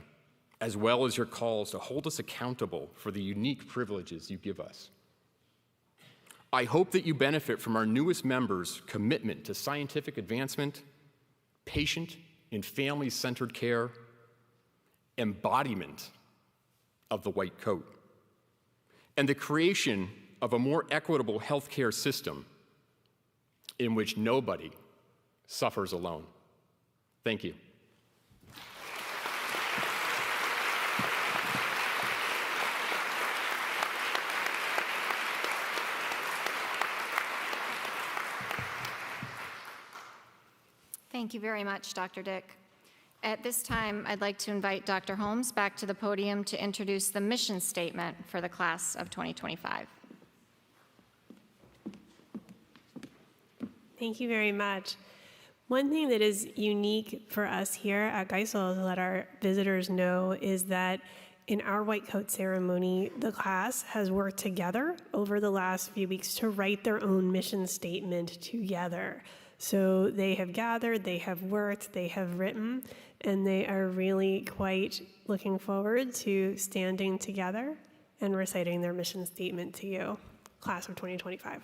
as well as your calls to hold us accountable for the unique privileges you give us. I hope that you benefit from our newest members' commitment to scientific advancement, patient and family-centered care, embodiment of the white coat, and the creation of a more equitable healthcare system in which nobody suffers alone. Thank you. Thank you very much, Dr. Dick. At this time, I'd like to invite Dr. Holmes back to the podium to introduce the mission statement for the class of 2025. Thank you very much. One thing that is unique for us here at Geisel to let our visitors know is that in our white coat ceremony, the class has worked together over the last few weeks to write their own mission statement together. So they have gathered, they have worked, they have written, and they are really quite looking forward to standing together and reciting their mission statement to you, class of 2025.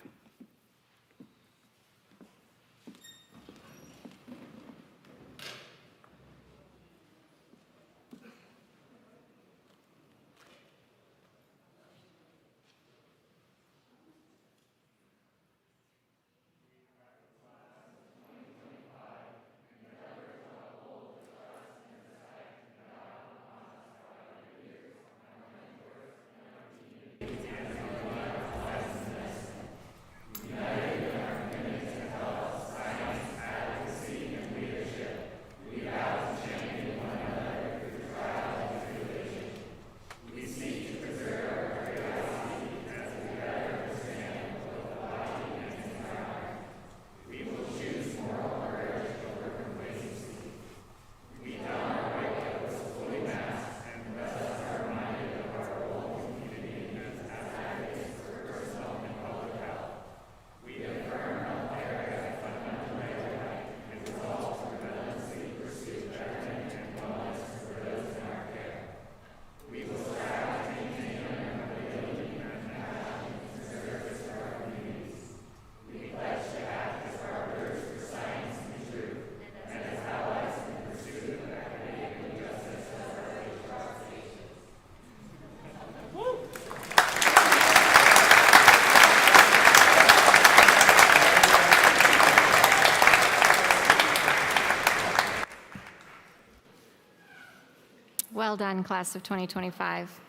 done, class of 2025.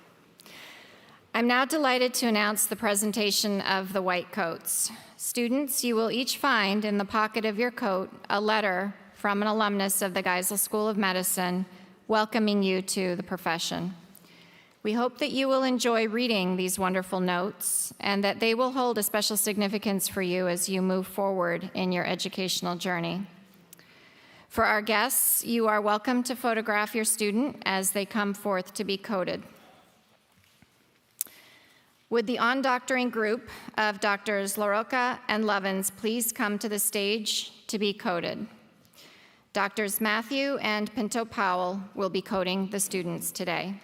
I'm now delighted to announce the presentation of the white coats. Students, you will each find in the pocket of your coat a letter from an alumnus of the Geisel School of Medicine welcoming you to the profession. We hope that you will enjoy reading these wonderful notes and that they will hold a special significance for you as you move forward in your educational journey. For our guests, you are welcome to photograph your student as they come forth to be coated. Would the on-doctoring group of Doctors LaRocca and Lovins please come to the stage to be coated? Doctors Matthew and Pinto Powell will be coating the students today.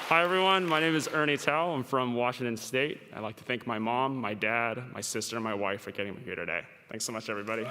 Hi, everyone. My name is Ernie Tao. I'm from Washington State. I'd like to thank my mom, my dad, my sister, and my wife for getting me here today. Thanks so much, everybody.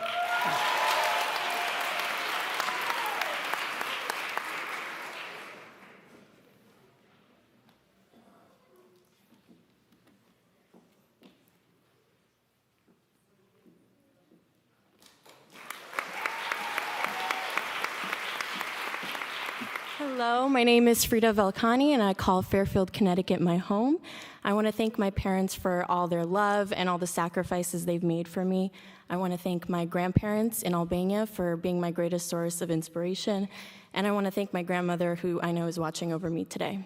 Hello, my name is Frida Velkani, and I call Fairfield, Connecticut my home. I want to thank my parents for all their love and all the sacrifices they've made for me. I want to thank my grandparents in Albania for being my greatest source of inspiration. And I want to thank my grandmother, who I know is watching over me today.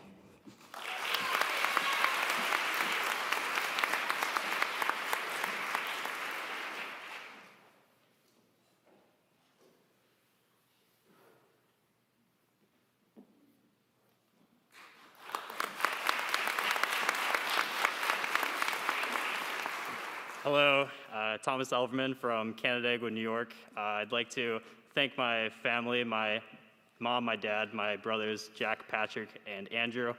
Hello, Thomas Elverman from Canandaigua, New York. I'd like to thank my family, my mom, my dad, my brothers, Jack, Patrick, and Andrew,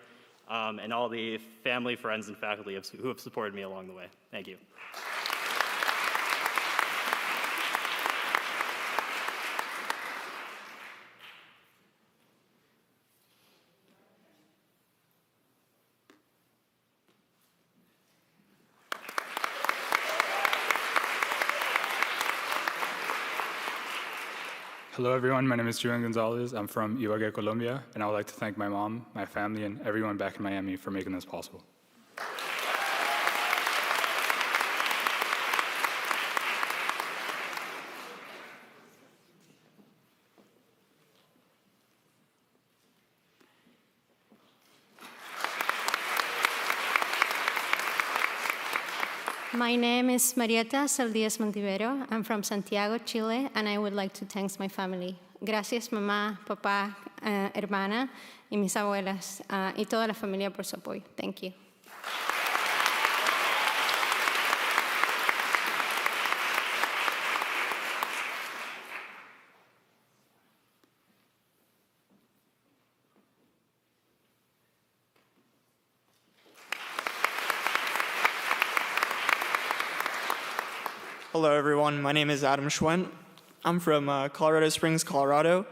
and all the family, friends, and faculty who have supported me along the way. Thank you. Hello, everyone. My name is Julian Gonzalez. I'm from Ibagué, Colombia, and I would like to thank my mom, my family, and everyone back in Miami for making this possible. My name is Marieta Saldías Montivero. I'm from Santiago, Chile, and I would like to thank my family. Gracias, mamá, papá, hermana, y mis abuelas, y toda la familia por su apoyo. Thank you. Hello, everyone. My name is Adam Schwent. I'm from Colorado Springs, Colorado.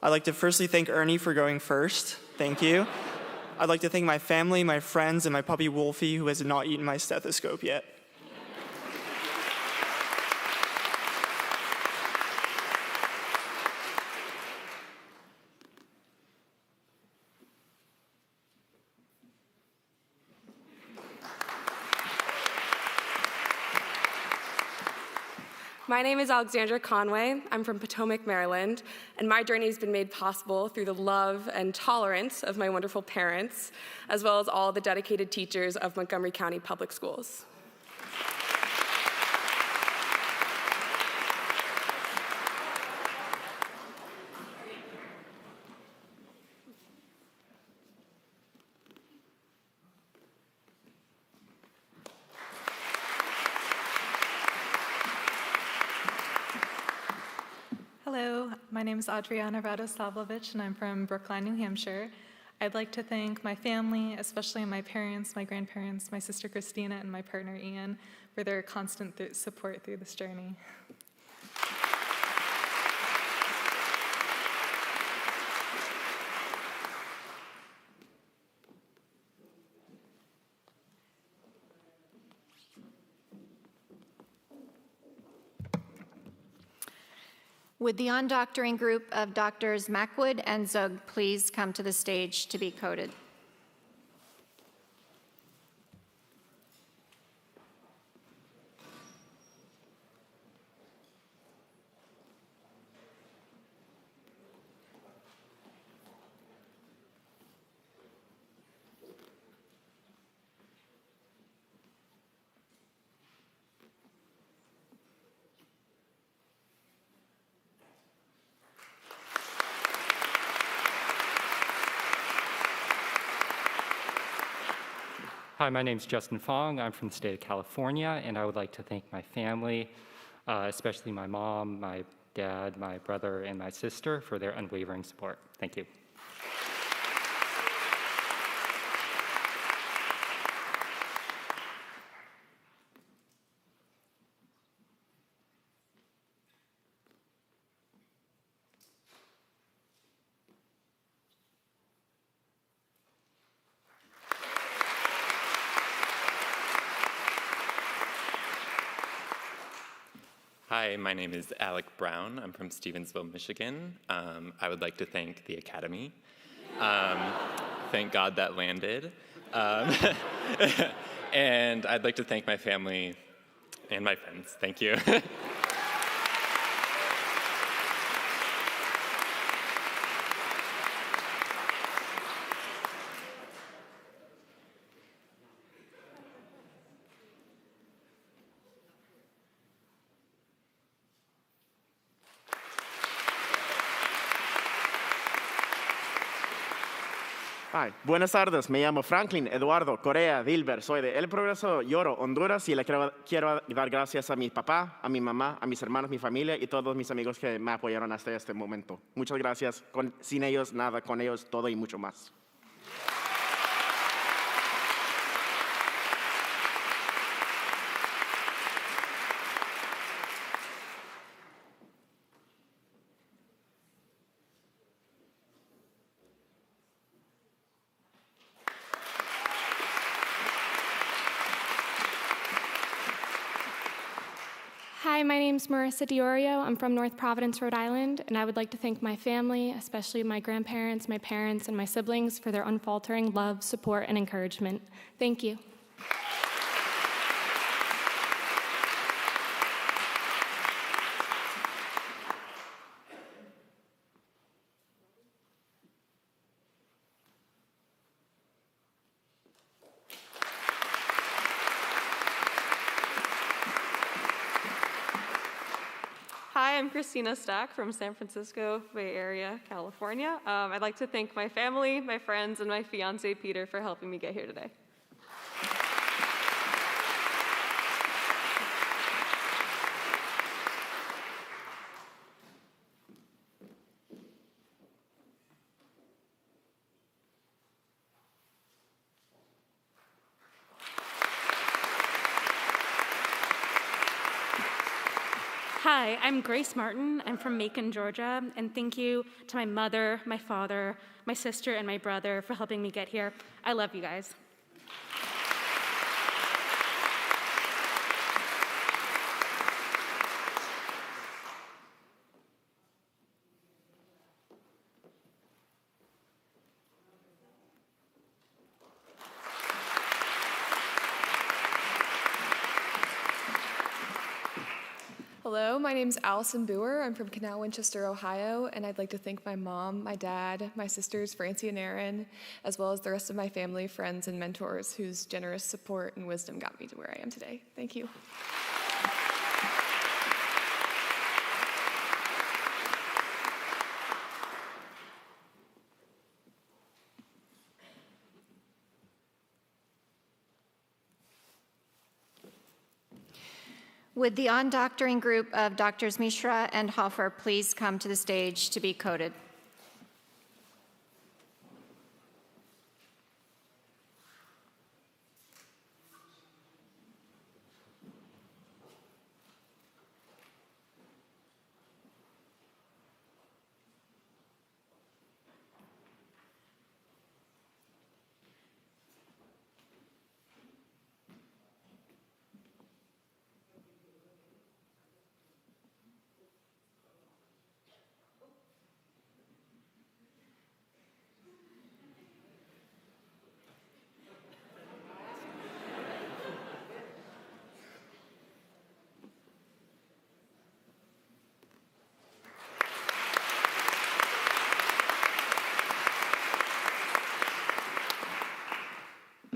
I'd like to firstly thank Ernie for going first. Thank you. I'd like to thank my family, my friends, and my puppy Wolfie, who has not eaten my stethoscope yet. My name is Alexandra Conway. I'm from Potomac, Maryland, and my journey has been made possible through the love and tolerance of my wonderful parents, as well as all the dedicated teachers of Montgomery County Public Schools. My name is Adriana Radoslavovich, and I'm from Brookline, New Hampshire. I'd like to thank my family, especially my parents, my grandparents, my sister Christina, and my partner Ian, for their constant support through this journey. Would the on-doctoring group of Doctors Mackwood and Zug please come to the stage to be coded? Hi, my name is Justin Fong. I'm from the state of California, and I would like to thank my family, especially my mom, my dad, my brother, and my sister for their unwavering support. Thank you. Hi, my name is Alec Brown. I'm from Stevensville, Michigan. I would like to thank the Academy. Thank God that landed. And I'd like to thank my family and my friends. Thank you. Hi, buenas tardes. Me llamo Franklin Eduardo Correa Dilber. Soy de El Progreso, Lloro, Honduras, y le quiero dar gracias a mi papá, a mi mamá, a mis hermanos, mi familia y todos mis amigos que me apoyaron hasta este momento. Muchas gracias. Sin ellos, nada. Con ellos, todo y mucho más. Hi, my name's Marissa Diorio. I'm from North Providence, Rhode Island, and I would like to thank my family, especially my grandparents, my parents, and my siblings for their unfaltering love, support, and encouragement. Thank you. Hi, I'm Christina Stack from San Francisco Bay Area, California. I'd like to thank my family, my friends, and my fiance, Peter, for helping me get here today. Hi, I'm Grace Martin. I'm from Macon, Georgia, and thank you to my mother, my father, my sister, and my brother for helping me get here. I love you guys. Hello, my name is Allison Boer. I'm from Canal Winchester, Ohio, and I'd like to thank my mom, my dad, my sisters, Francie and Erin, as well as the rest of my family, friends, and mentors whose generous support and wisdom got me to where I am today. Thank you. Would the on-doctoring group of Drs. Mishra and Hofer please come to the stage to be coded?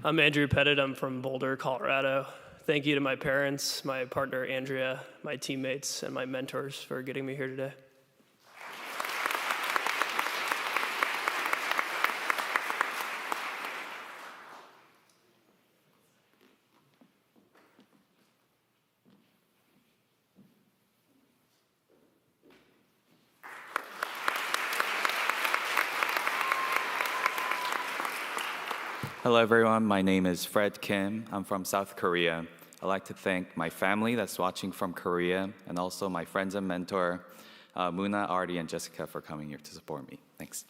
I'm Andrew Pettit. I'm from Boulder, Colorado. Thank you to my parents, my partner Andrea, my teammates, and my mentors for getting me here today. Hello, everyone. My name is Fred Kim. I'm from South Korea. I'd like to thank my family that's watching from Korea and also my friends and mentor, Muna, Artie, and Jessica for coming here to support me. Thanks.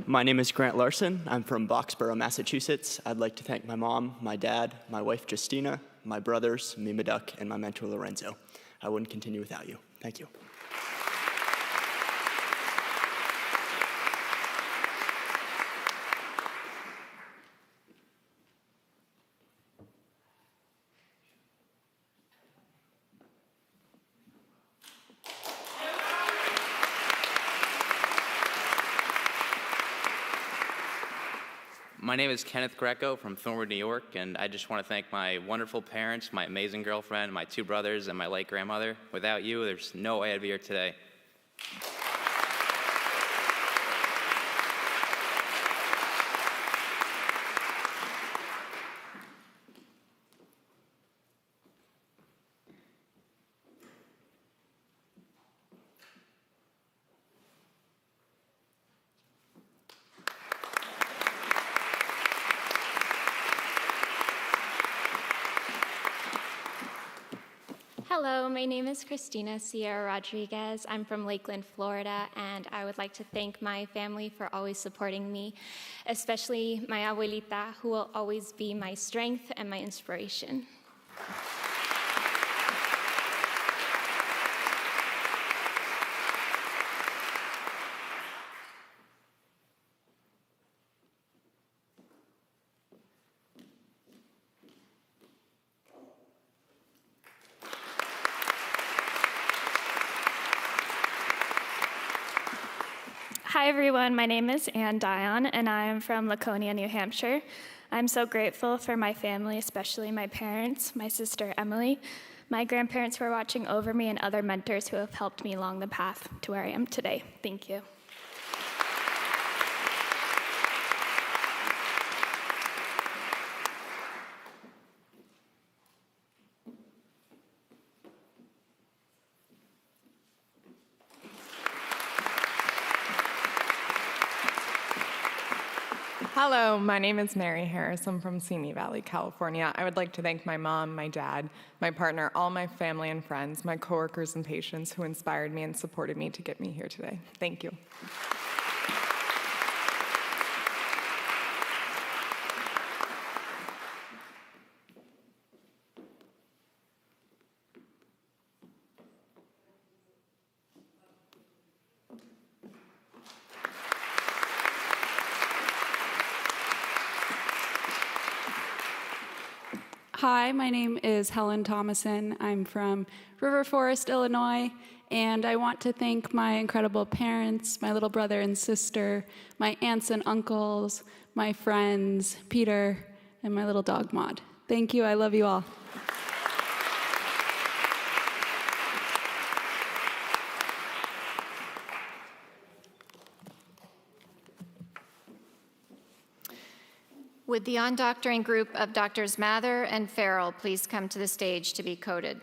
My name is Grant Larson. I'm from Boxborough, Massachusetts. I'd like to thank my mom, my dad, my wife Justina, my brothers, Mima Duck, and my mentor Lorenzo. I wouldn't continue without you. Thank you. My name is Kenneth Greco from Thornwood, New York, and I just want to thank my wonderful parents, my amazing girlfriend, my two brothers, and my late grandmother. Without you, there's no way I'd be here today. Hello, my name is Christina Sierra Rodriguez. I'm from Lakeland, Florida, and I would like to thank my family for always supporting me, especially my abuelita, who will always be my strength and my inspiration. Hi everyone, my name is Ann Dion and I am from Laconia, New Hampshire. I'm so grateful for my family, especially my parents, my sister Emily, my grandparents who are watching over me, and other mentors who have helped me along the path to where I am today. Thank you. Hello, my name is Mary Harris. I'm from Simi Valley, California. I would like to thank my mom, my dad, my partner, all my family and friends, my coworkers and patients who inspired me and supported me to get me here today. Thank you. Hi, my name is Helen Thomason. I'm from River Forest, Illinois, and I want to thank my incredible parents, my little brother and sister, my aunts and uncles, my friends, Peter and my little dog, Maud. Thank you. I love you all. Would the on-doctoring group of Doctors Mather and Farrell please come to the stage to be coded?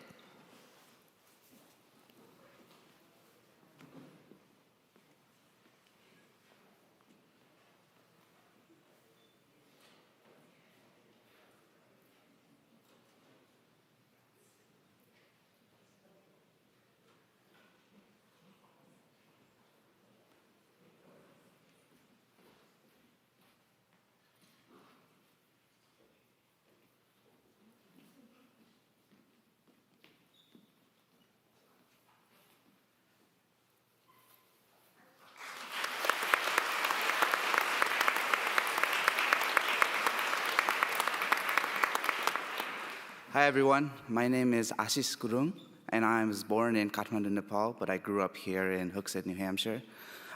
Hi everyone, my name is Ashish Gurung, and I was born in Kathmandu, Nepal, but I grew up here in Hooksett, New Hampshire.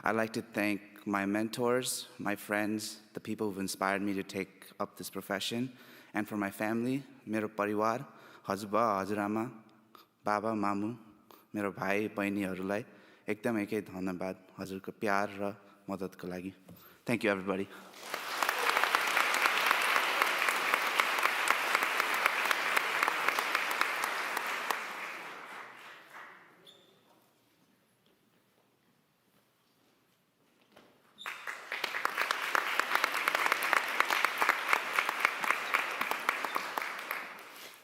I'd like to thank my mentors, my friends, the people who've inspired me to take up this profession, and for my family, मेरो परिवार, हजुरबा, हजुरआमा, बाबा, मामु, मेरो भाइ, बहिनीहरूलाई एकदमै धन्यवाद हजुरको प्यार र मद्दतको लागि. Thank you everybody.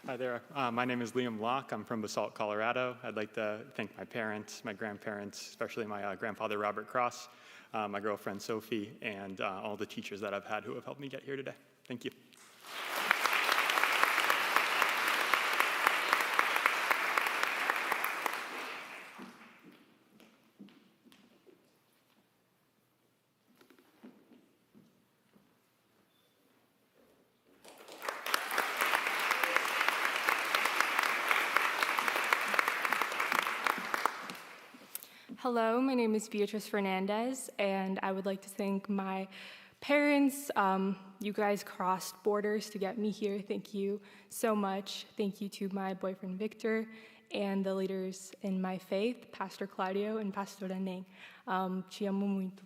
Hi there. My name is Liam Locke. I'm from Basalt, Colorado. I'd like to thank my parents, my grandparents, especially my grandfather, Robert Cross, my girlfriend, Sophie, and all the teachers that I've had who have helped me get here today. Thank you. Hello, my name is Beatrice Fernandez, and I would like to thank my parents. You guys crossed borders to get me here. Thank you so much. Thank you to my boyfriend Victor and the leaders in my faith, Pastor Claudio and Pastora Neng. Te amo muito.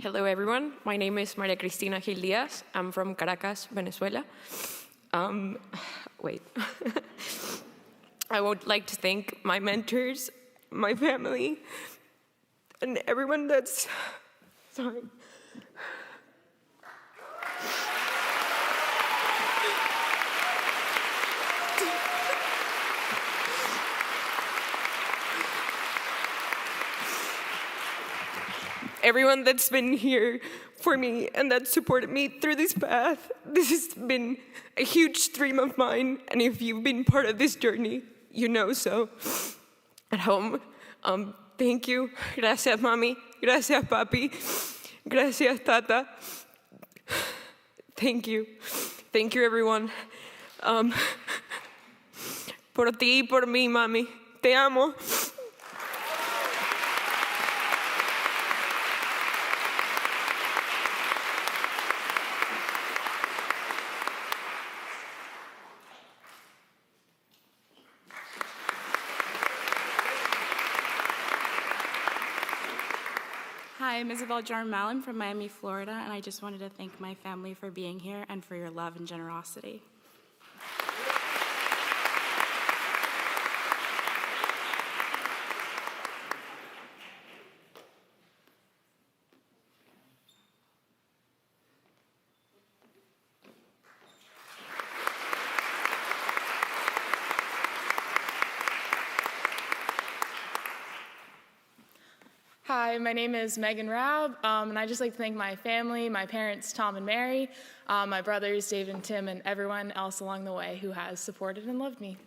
Hello, everyone. My name is Maria Cristina Gil Diaz. I'm from Caracas, Venezuela. Wait. I would like to thank my mentors, my family, and everyone that's... Sorry. Everyone that's been here for me and that supported me through this path. This has been a huge dream of mine, and if you've been part of this journey, you know so. At home, thank you. Gracias, mami. Gracias, papi. Gracias, tata. Thank you. Thank you, everyone. Por ti y por mí, mami. Te amo. Hi, I'm Isabel Jarmalin from Miami, Florida, and I just wanted to thank my family for being here and for your love and generosity. Hi, my name is Megan Raub, and I'd just like to thank my family, my parents, Tom and Mary, my brothers, Dave and Tim, and everyone else along the way who has supported and loved me.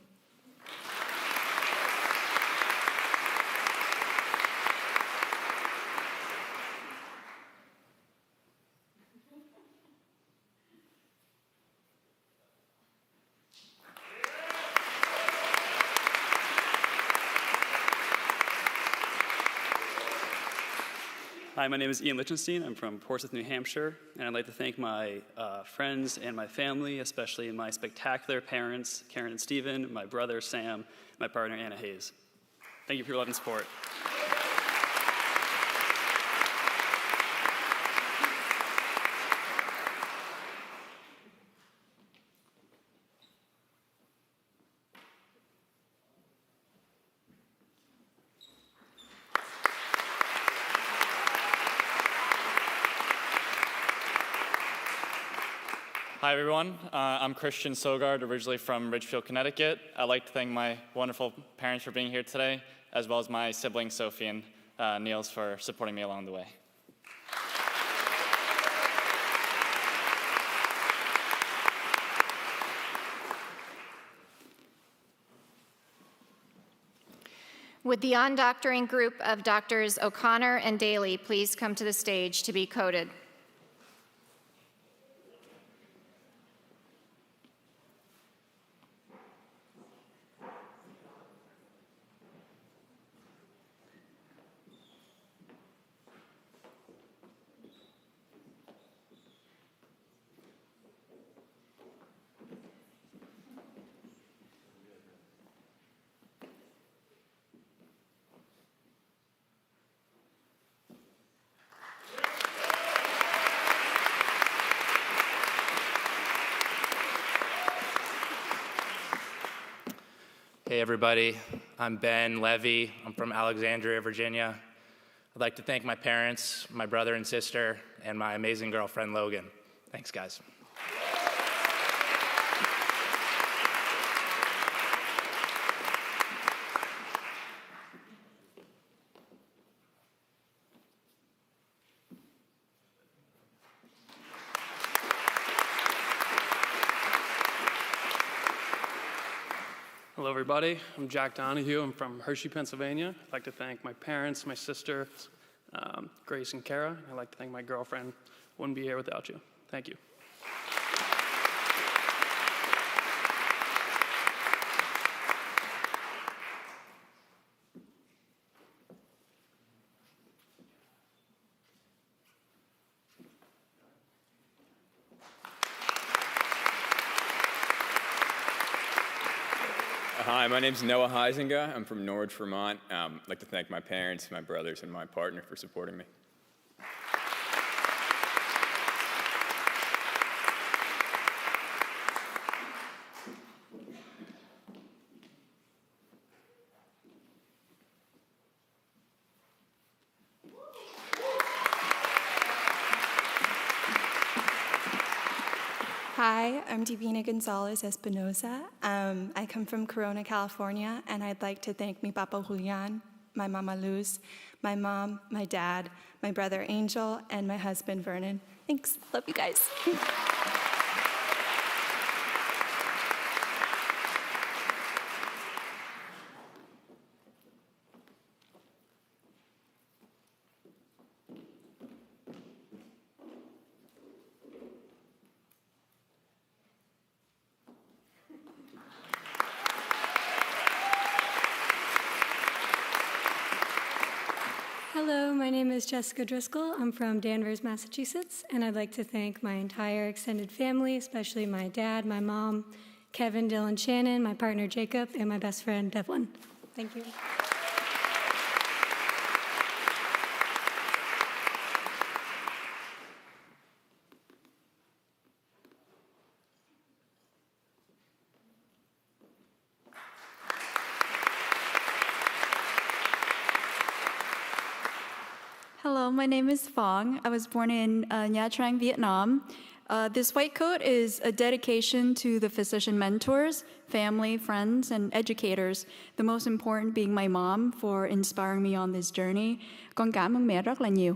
Hi, my name is Ian Lichtenstein. I'm from Portsmouth, New Hampshire, and I'd like to thank my friends and my family, especially my spectacular parents, Karen and Stephen, my brother, Sam, my partner, Anna Hayes. Thank you for your love and support. Hi, everyone. I'm Christian Sogard, originally from Ridgefield, Connecticut. I'd like to thank my wonderful parents for being here today, as well as my siblings, Sophie and Niels, for supporting me along the way. Would the on-doctoring group of Doctors O'Connor and Daly please come to the stage to be coded? Hey everybody, I'm Ben Levy. I'm from Alexandria, Virginia. I'd like to thank my parents, my brother and sister, and my amazing girlfriend, Logan. Thanks, guys. Hello, everybody. I'm Jack Donahue. I'm from Hershey, Pennsylvania. I'd like to thank my parents, my sister, Grace and Kara. I'd like to thank my girlfriend. Wouldn't be here without you. Thank you. Hi, my name's Noah Heisinger. I'm from Norwich, Vermont. I'd like to thank my parents, my brothers, and my partner for supporting me. Hi, I'm Divina Gonzalez Espinosa. I come from Corona, California, and I'd like to thank mi Papa Julian, my Mama Luz, my mom, my dad, my brother Angel, and my husband Vernon. Thanks. Love you guys. Hello, my name is Jessica Driscoll. I'm from Danvers, Massachusetts, and I'd like to thank my entire extended family, especially my dad, my mom, Kevin, Dylan, Shannon, my partner Jacob, and my best friend Devlin. Thank you. Hello, my name is Fong. I was born in Nha Trang, Vietnam. This white coat is a dedication to the physician mentors, family, friends, and educators, the most important being my mom for inspiring me on this journey. Con cảm ơn mẹ rất là nhiều.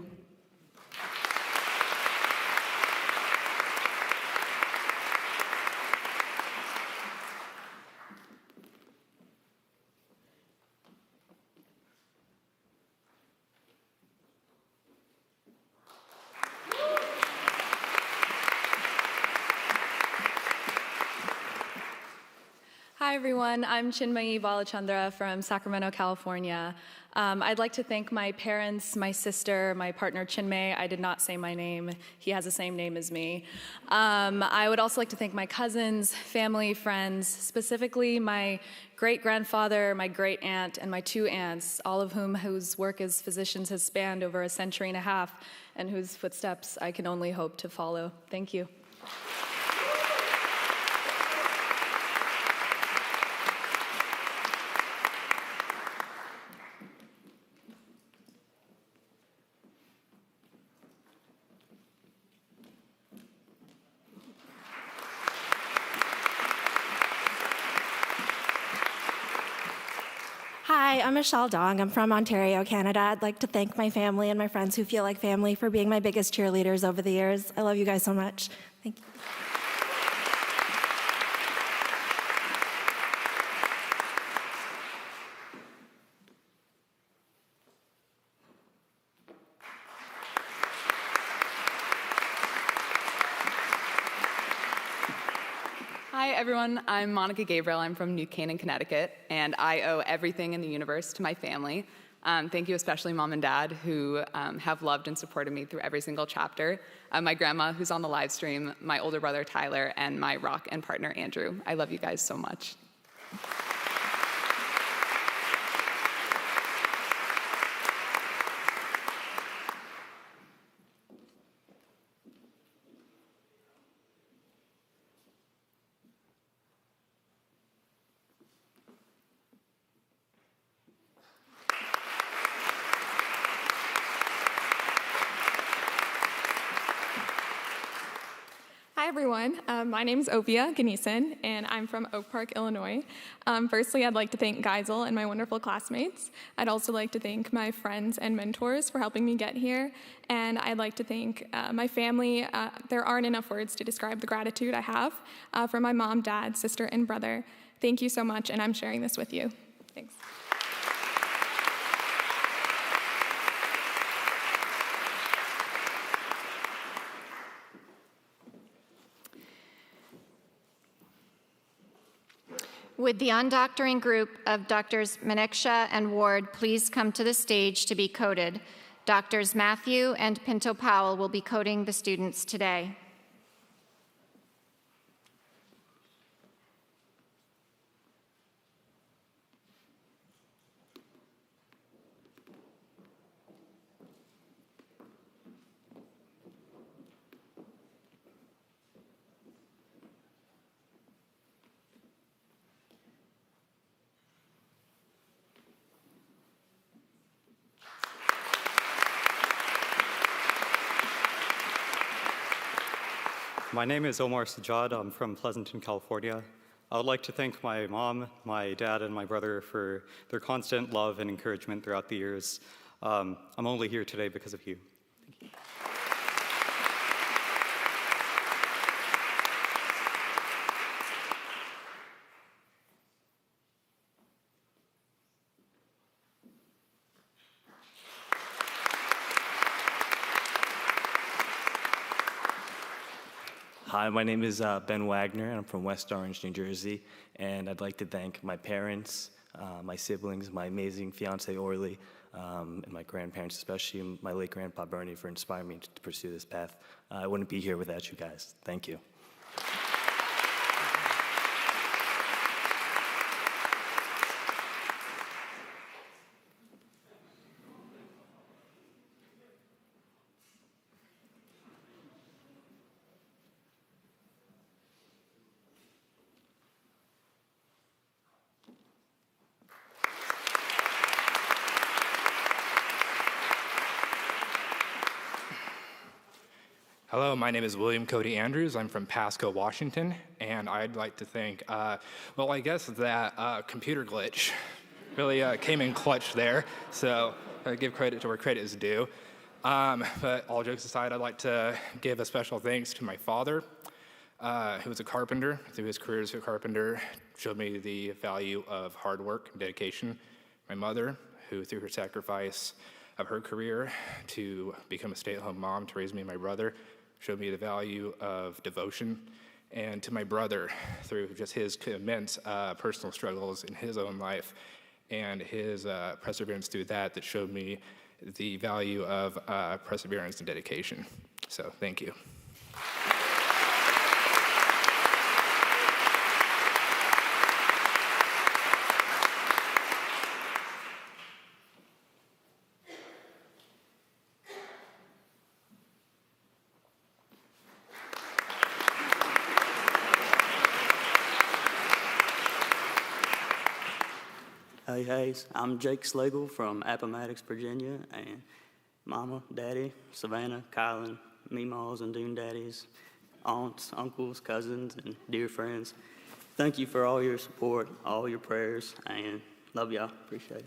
Hi, everyone. I'm Chinmayi Balachandra from Sacramento, California. I'd like to thank my parents, my sister, my partner Chinmay. I did not say my name. He has the same name as me. I would also like to thank my cousins, family, friends, specifically my great-grandfather, my great-aunt, and my 2 aunts, all of whose work as physicians has spanned over a century and a half, and whose footsteps I can only hope to follow. Thank you. Hi, I'm Michelle Dong. I'm from Ontario, Canada. I'd like to thank my family and my friends who feel like family for being my biggest cheerleaders over the years. I love you guys so much. Thank you. Hi, everyone. I'm Monica Gabriel. I'm from New Canaan, Connecticut, and I owe everything in the universe to my family. Thank you especially Mom and Dad, who have loved and supported me through every single chapter. My grandma, who's on the live stream, my older brother, Tyler, and my rock and partner, Andrew. I love you guys so much. Hi, everyone. My name is Ovia Ganesan, and I'm from Oak Park, Illinois. Firstly, I'd like to thank Geisel and my wonderful classmates. I'd also like to thank my friends and mentors for helping me get here. And I'd like to thank my family. There aren't enough words to describe the gratitude I have for my mom, dad, sister, and brother. Thank you so much, and I'm sharing this with you. Thanks. Would the undoctoring group of Drs. Maneksha and Ward please come to the stage to be coded? Drs. Matthew and Pinto Powell will be coding the students today. My name is Omar Sajjad. I'm from Pleasanton, California. I would like to thank my mom, my dad, and my brother for their constant love and encouragement throughout the years. I'm only here today because of you. Thank you. Hi, my name is Ben Wagner, and I'm from West Orange, New Jersey. And I'd like to thank my parents, my siblings, my amazing fiance Orly, and my grandparents, especially my late grandpa Bernie, for inspiring me to pursue this path. I wouldn't be here without you guys. Thank you. Hello, my name is William Cody Andrews. I'm from Pasco, Washington, and I'd like to thank, well, I guess that computer glitch really came in clutch there, so I give credit to where credit is due. But all jokes aside, I'd like to give a special thanks to my father, who was a carpenter. Through his career as a carpenter, showed me the value of hard work and dedication. My mother, who through her sacrifice of her career to become a stay-at-home mom to raise me and my brother, showed me the value of devotion. And to my brother, through just his immense personal struggles in his own life and his perseverance through that showed me the value of perseverance and dedication. So thank you. Hey, Hayes. I'm Jake Slagle from Appomattox, Virginia, and Mama, Daddy, Savannah, Kylan, Meemaws and Dune Daddies, aunts, uncles, cousins, and dear friends. Thank you for all your support, all your prayers, and love y'all. Appreciate it.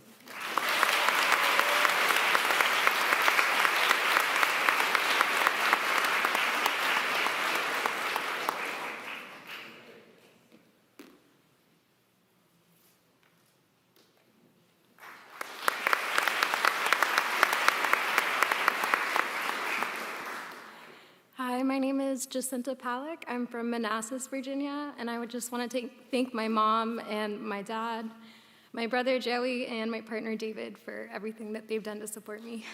Hi, my name is Jacinta Palick. I'm from Manassas, Virginia, and I would just want to thank my mom and my dad, my brother Joey, and my partner David for everything that they've done to support me.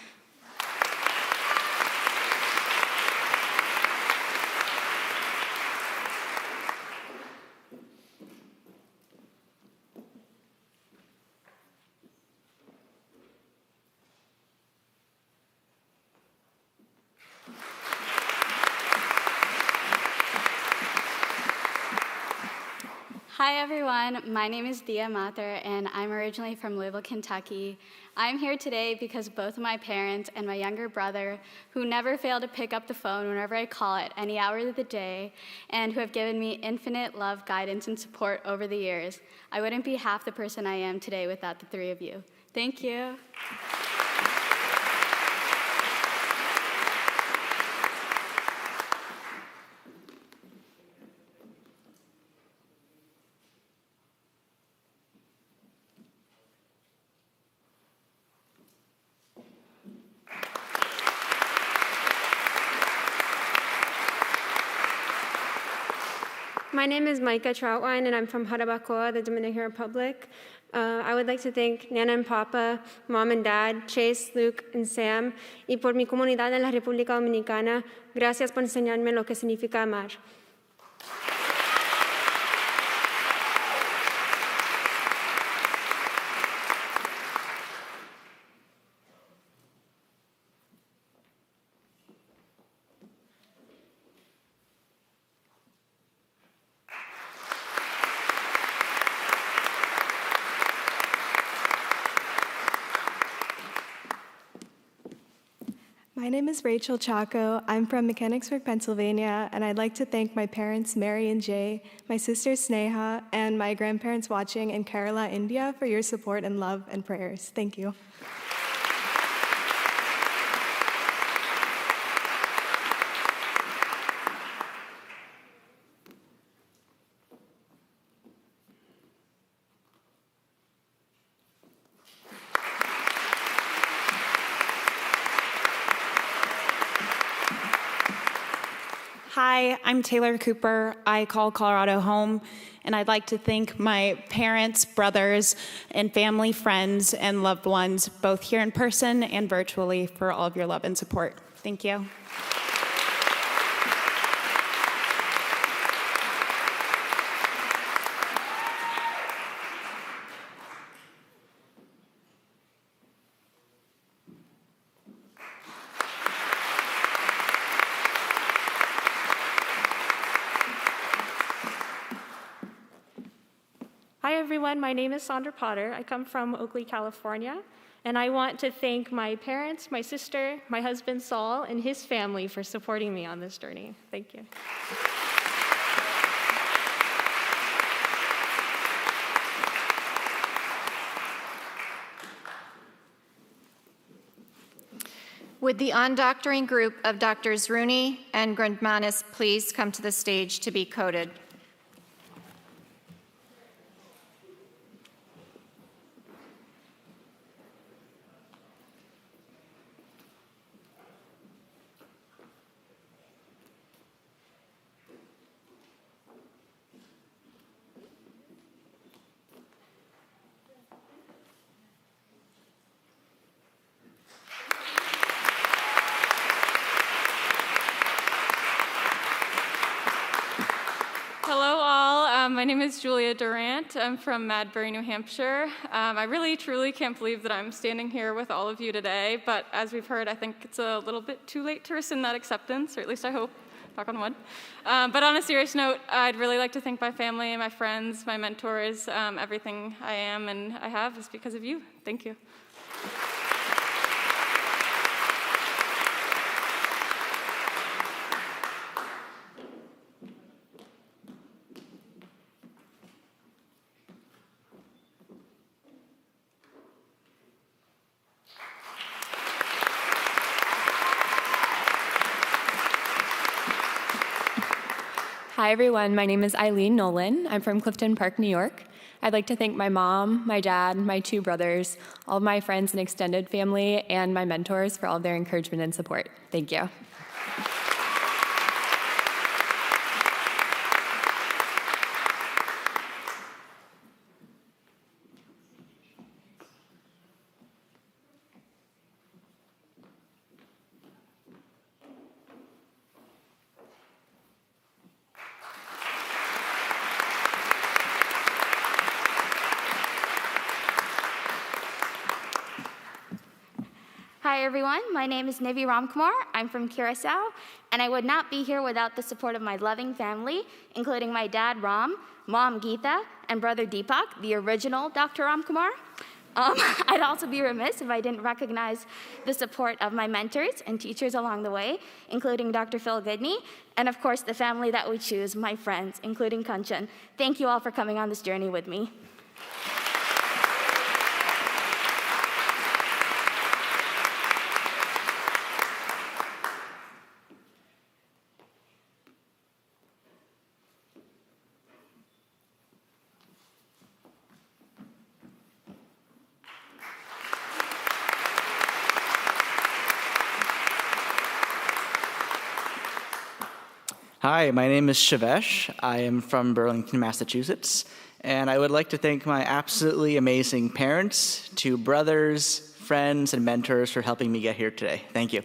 Hi everyone, my name is Thea Mather and I'm originally from Louisville, Kentucky. I'm here today because both of my parents and my younger brother, who never fail to pick up the phone whenever I call it any hour of the day, and who have given me infinite love, guidance, and support over the years. I wouldn't be half the person I am today without the three of you. Thank you. My name is Micah Troutwine, and I'm from Jarabacoa, the Dominican Republic. I would like to thank Nana and Papa, Mom and Dad, Chase, Luke, and Sam, y por mi comunidad en la República Dominicana. Gracias por enseñarme lo que significa amar. My name is Rachel Chaco. I'm from Mechanicsburg, Pennsylvania, and I'd like to thank my parents, Mary and Jay, my sister Sneha, and my grandparents watching in Kerala, India, for your support and love and prayers. Thank you. Hi, I'm Taylor Cooper. I call Colorado home, and I'd like to thank my parents, brothers, and family, friends, and loved ones, both here in person and virtually, for all of your love and support. Thank you. Hi everyone, my name is Sandra Potter. I come from Oakley, California, and I want to thank my parents, my sister, my husband Saul, and his family for supporting me on this journey. Thank you. Would the undoctoring group of Drs. Rooney and Grundmanis please come to the stage to be coded? My name is Julia Durant. I'm from Madbury, New Hampshire. I really, truly can't believe that I'm standing here with all of you today, but as we've heard, I think it's a little bit too late to rescind that acceptance, or at least I hope, knock on wood. But on a serious note, I'd really like to thank my family and my friends, my mentors. Everything I am and I have is because of you. Thank you. Hi, everyone. My name is Eileen Nolan. I'm from Clifton Park, New York. I'd like to thank my mom, my dad, my two brothers, all of my friends and extended family, and my mentors for all of their encouragement and support. Thank you. Hi everyone, my name is Nivi Ramkumar. I'm from Curacao, and I would not be here without the support of my loving family, including my dad Ram, mom Geeta, and brother Deepak, the original Dr. Ramkumar. I'd also be remiss if I didn't recognize the support of my mentors and teachers along the way, including Dr. Phil Goodney, and of course the family that we choose, my friends, including Kanchan. Thank you all for coming on this journey with me. Hi, my name is Shivesh. I am from Burlington, Massachusetts, and I would like to thank my absolutely amazing parents, two brothers, friends, and mentors for helping me get here today. Thank you.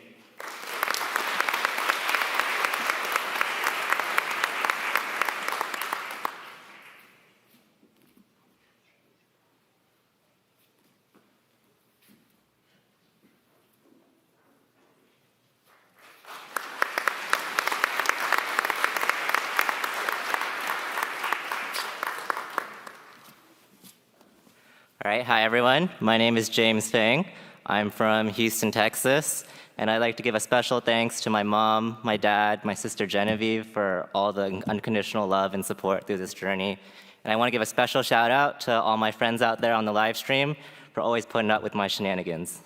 All right, hi everyone. My name is James Fang. I'm from Houston, Texas, and I'd like to give a special thanks to my mom, my dad, my sister Genevieve for all the unconditional love and support through this journey. And I want to give a special shout out to all my friends out there on the live stream for always putting up with my shenanigans.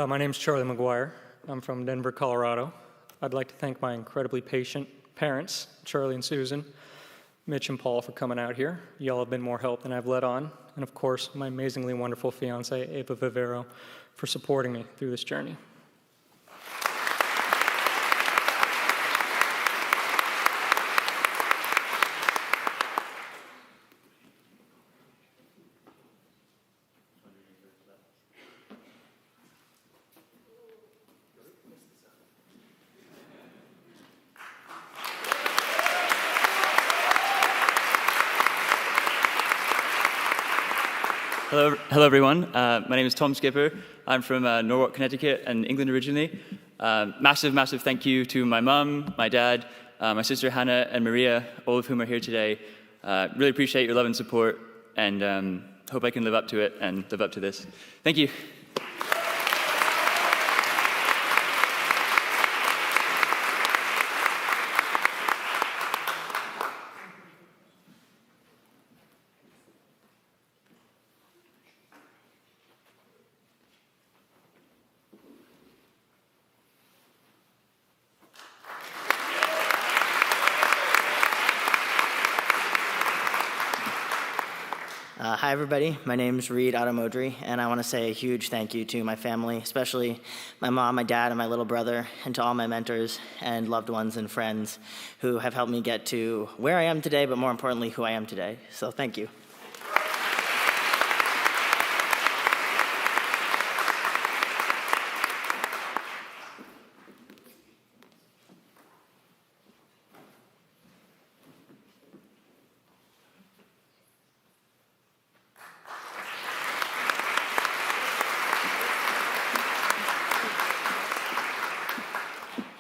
My name is Charlie McGuire. I'm from Denver, Colorado. I'd like to thank my incredibly patient parents, Charlie and Susan, Mitch and Paul, for coming out here. Y'all have been more help than I've let on. And of course, my amazingly wonderful fiance, Ava Vivero, for supporting me through this journey. Hello everyone. My name is Tom Skipper. I'm from Norwalk, Connecticut, and England originally. Massive thank you to my mum, my dad, my sister Hannah, and Maria, all of whom are here today. Really appreciate your love and support, and hope I can live up to it and live up to this. Thank you. Hi, everybody. My name is Reed Automodry, and I want to say a huge thank you to my family, especially my mom, my dad, and my little brother, and to all my mentors and loved ones and friends who have helped me get to where I am today, but more importantly, who I am today. So thank you.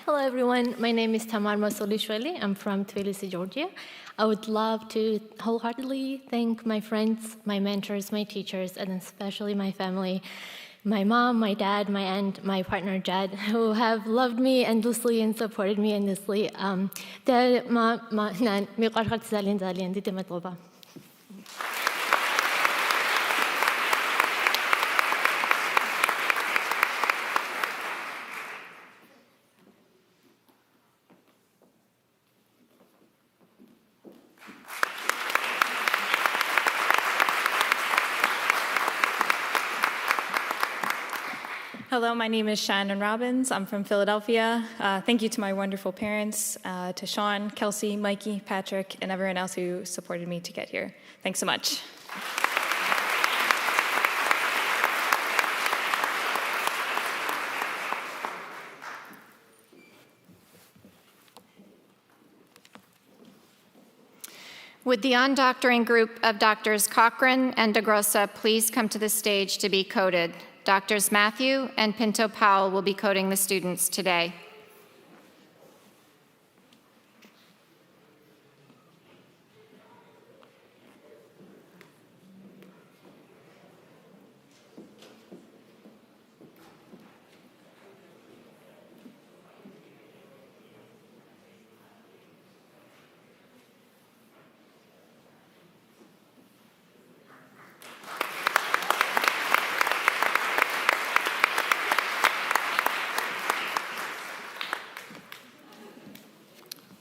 Hello, everyone. My name is Tamar Mosolishvili. I'm from Tbilisi, Georgia. I would love to wholeheartedly thank my friends, my mentors, my teachers, and especially my family, my mom, my dad, my aunt, my partner, Jed, who have loved me endlessly and supported me endlessly. Hello, my name is Shannon Robbins. I'm from Philadelphia. Thank you to my wonderful parents, to Sean, Kelsey, Mikey, Patrick, and everyone else who supported me to get here. Thanks so much. Would the undoctoring group of Doctors Cochran and DeGrossa please come to the stage to be coded? Doctors Matthew and Pinto Powell will be coding the students today.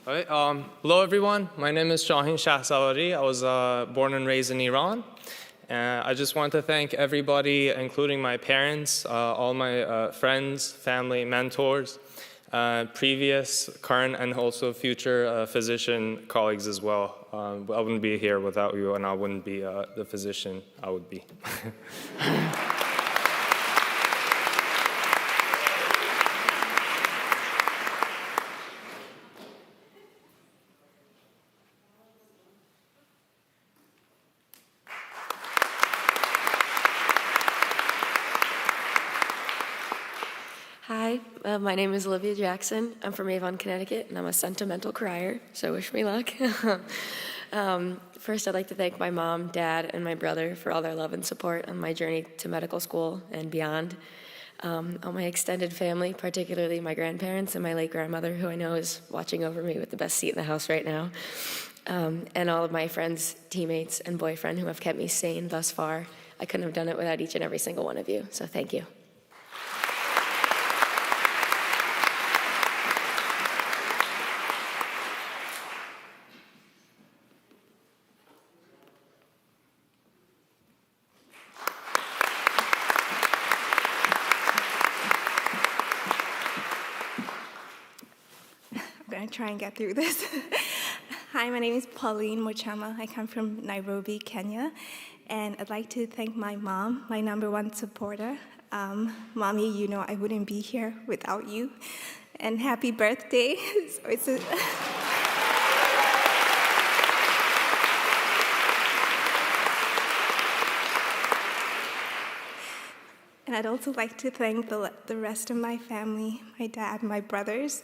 All right. Hello, everyone. My name is Shaheen Shahsavari. I was born and raised in Iran. I just want to thank everybody, including my parents, all my friends, family, mentors, previous, current, and also future physician colleagues as well. I wouldn't be here without you, and I wouldn't be the physician I would be. Hi, my name is Olivia Jackson. I'm from Avon, Connecticut, and I'm a sentimental crier, so wish me luck. First, I'd like to thank my mom, dad, and my brother for all their love and support on my journey to medical school and beyond. All my extended family, particularly my grandparents and my late grandmother, who I know is watching over me with the best seat in the house right now. And all of my friends, teammates, and boyfriend who have kept me sane thus far. I couldn't have done it without each and every single one of you, so thank you. I'm going to try and get through this. Hi, my name is Pauline Mochama. I come from Nairobi, Kenya. And I'd like to thank my mom, my #1 supporter. Mommy, you know I wouldn't be here without you. And happy birthday. And I'd also like to thank the rest of my family, my dad, my brothers,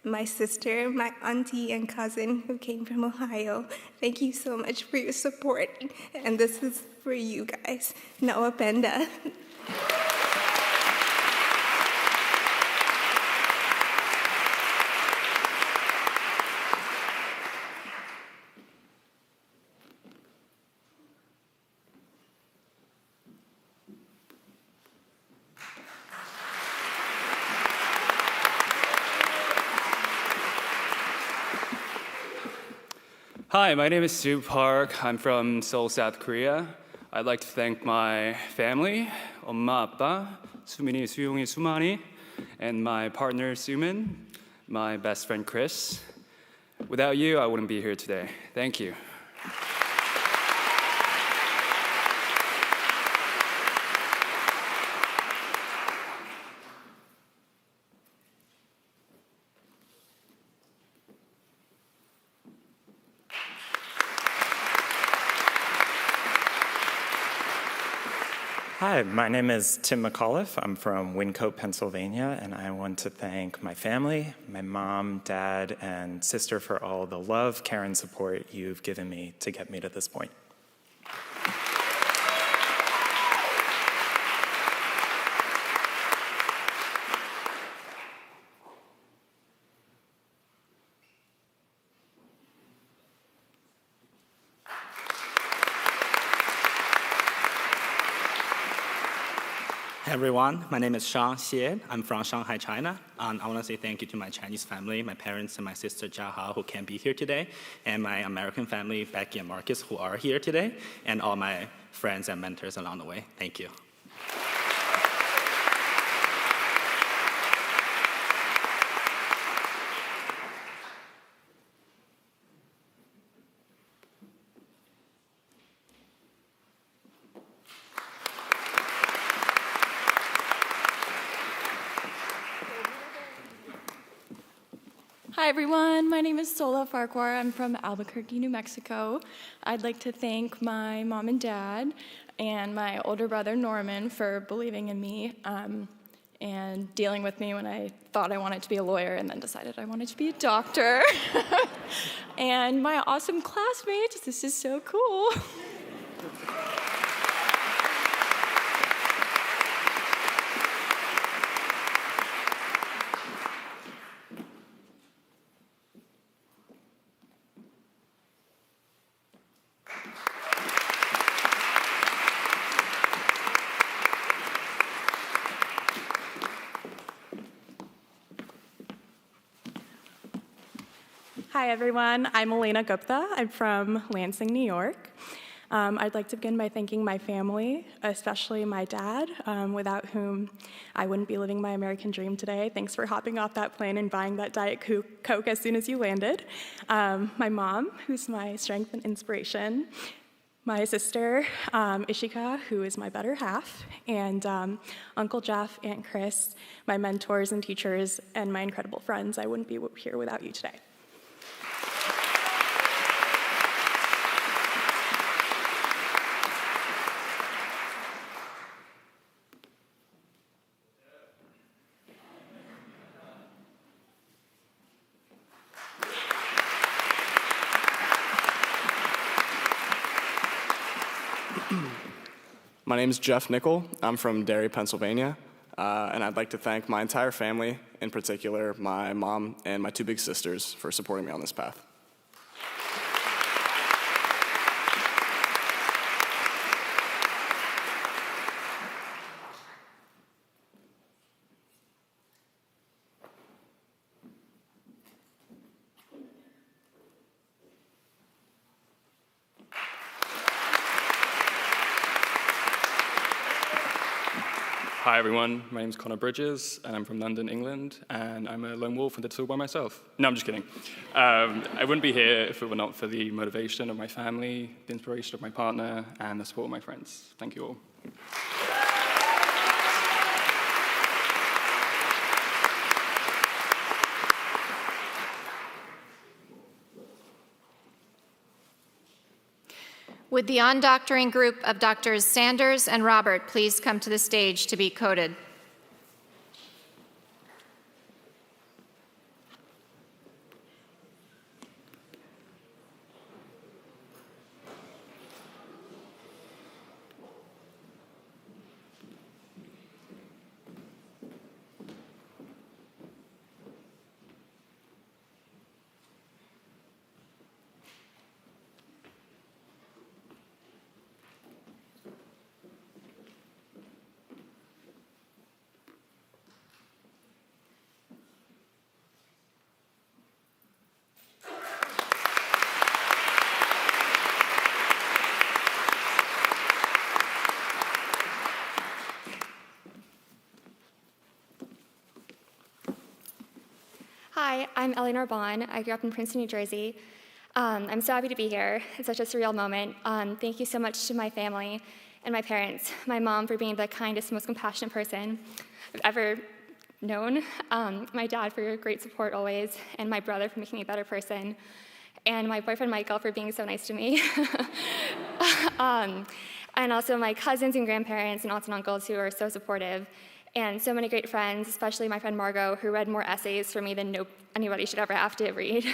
my sister, my auntie and cousin who came from Ohio. Thank you so much for your support. And this is for you guys. Noah Benda. Hi, my name is Sue Park. I'm from Seoul, South Korea. I'd like to thank my family, 엄마, 아빠, 수민이, 수용이, 수만이, and my partner, Sumin, my best friend, Chris. Without you, I wouldn't be here today. Thank you. Hi, my name is Tim McAuliffe. I'm from Wyncote, Pennsylvania, and I want to thank my family, my mom, dad, and sister for all the love, care, and support you've given me to get me to this point. Hey everyone, my name is Shang Xie. I'm from Shanghai, China. I want to say thank you to my Chinese family, my parents and my sister Jia Hao, who can't be here today, and my American family, Becky and Marcus, who are here today, and all my friends and mentors along the way. Thank you. Hi everyone, my name is Sola Farquhar. I'm from Albuquerque, New Mexico. I'd like to thank my mom and dad and my older brother Norman for believing in me and dealing with me when I thought I wanted to be a lawyer and then decided I wanted to be a doctor. And my awesome classmates, this is so cool. Hi, everyone. I'm Elena Gupta. I'm from Lansing, New York. I'd like to begin by thanking my family, especially my dad, without whom I wouldn't be living my American dream today. Thanks for hopping off that plane and buying that Diet Coke as soon as you landed. My mom, who's my strength and inspiration. My sister, Ishika, who is my better half, and Uncle Jeff, Aunt Chris, my mentors and teachers, and my incredible friends. I wouldn't be here without you today. My name is Jeff Nickel. I'm from Derry, Pennsylvania, and I'd like to thank my entire family, in particular my mom and my two big sisters, for supporting me on this path. Hi everyone, my name's Connor Bridges, and I'm from London, England, and I'm a lone wolf and did it all by myself. No, I'm just kidding. I wouldn't be here if it were not for the motivation of my family, the inspiration of my partner, and the support of my friends. Thank you all. Would the on-doctoring group of Doctors Sanders and Robert please come to the stage to be coded? Hi, I'm Eleanor Bond. I grew up in Princeton, New Jersey. I'm so happy to be here. It's such a surreal moment. Thank you so much to my family and my parents. My mom for being the kindest, most compassionate person I've ever known. My dad for your great support always, and my brother for making me a better person, and my boyfriend Michael for being so nice to me. And also my cousins and grandparents and aunts and uncles who are so supportive, and so many great friends, especially my friend Margot, who read more essays for me than anybody should ever have to read.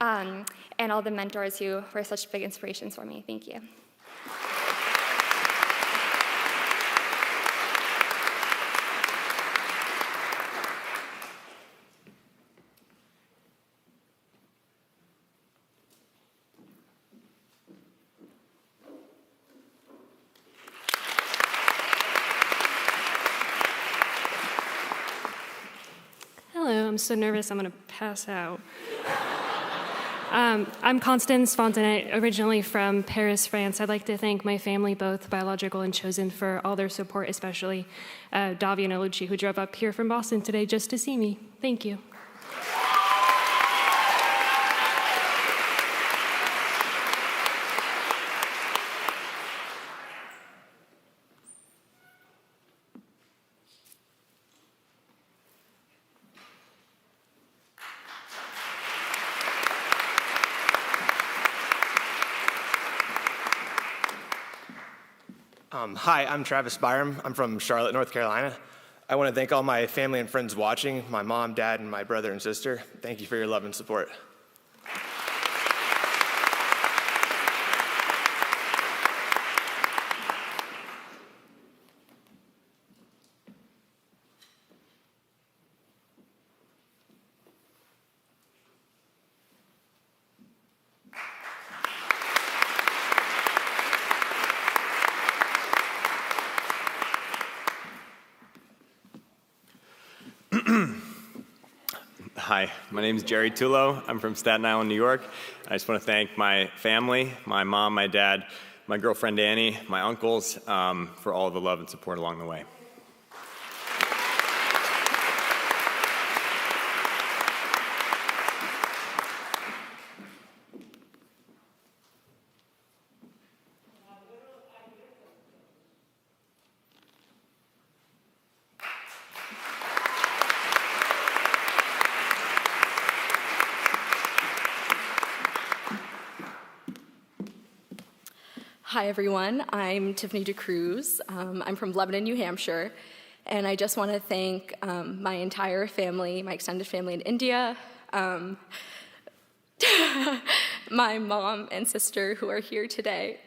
And all the mentors who were such big inspirations for me. Thank you. Hello, I'm so nervous I'm going to pass out. I'm Constance Fontenay, originally from Paris, France. I'd like to thank my family, both biological and chosen, for all their support, especially Davi and Alucci, who drove up here from Boston today just to see me. Thank you. Hi, I'm Travis Byram. I'm from Charlotte, North Carolina. I want to thank all my family and friends watching, my mom, dad, and my brother and sister. Thank you for your love and support. Hi, my name is Jerry Tullo. I'm from Staten Island, New York. I just want to thank my family, my mom, my dad, my girlfriend Annie, my uncles, for all the love and support along the way. Hi, everyone. I'm Tiffany DeCruz. I'm from Lebanon, New Hampshire. And I just want to thank my entire family, my extended family in India, my mom and sister who are here today,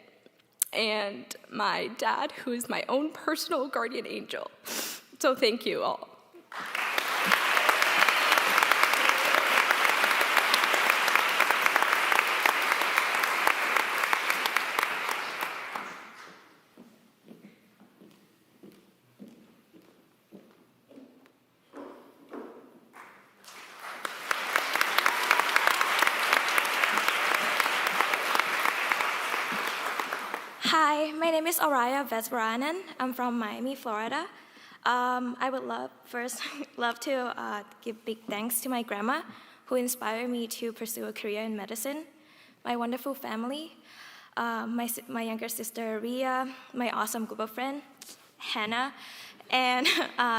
and my dad, who is my own personal guardian angel. So thank you all. Hi, my name is Araya Vesvaranan. I'm from Miami, Florida. I would love to give big thanks to my grandma, who inspired me to pursue a career in medicine, my wonderful family, my younger sister Ria, my awesome group of friends, Hannah, and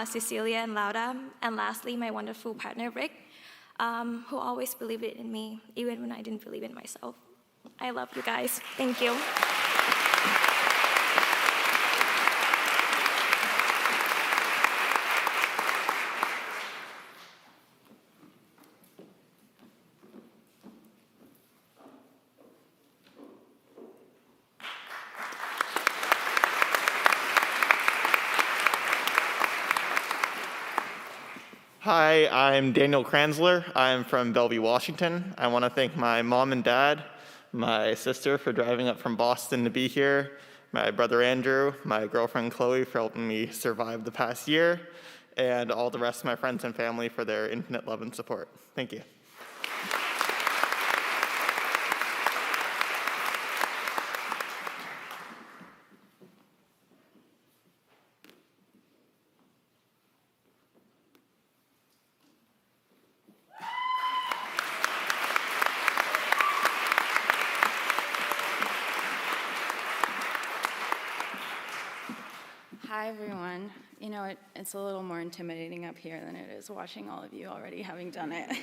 Cecilia and Lauda, and lastly, my wonderful partner Rick, who always believed in me, even when I didn't believe in myself. I love you guys. Thank you. Hi, I'm Daniel Kranzler. I'm from Bellevue, Washington. I want to thank my mom and dad, my sister for driving up from Boston to be here, my brother Andrew, my girlfriend Chloe for helping me survive the past year, and all the rest of my friends and family for their infinite love and support. Thank you. Hi, everyone. You know, it's a little more intimidating up here than it is watching all of you already having done it.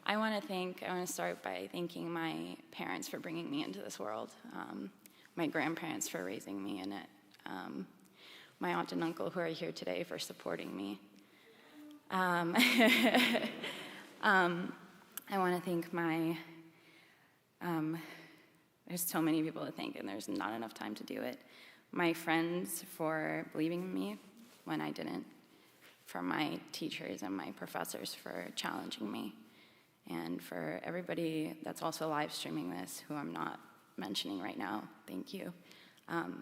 I want to start by thanking my parents for bringing me into this world, my grandparents for raising me in it, my aunt and uncle who are here today for supporting me. I want to thank there's so many people to thank, and there's not enough time to do it. My friends for believing in me when I didn't, for my teachers and my professors for challenging me, and for everybody that's also live streaming this, who I'm not mentioning right now, thank you.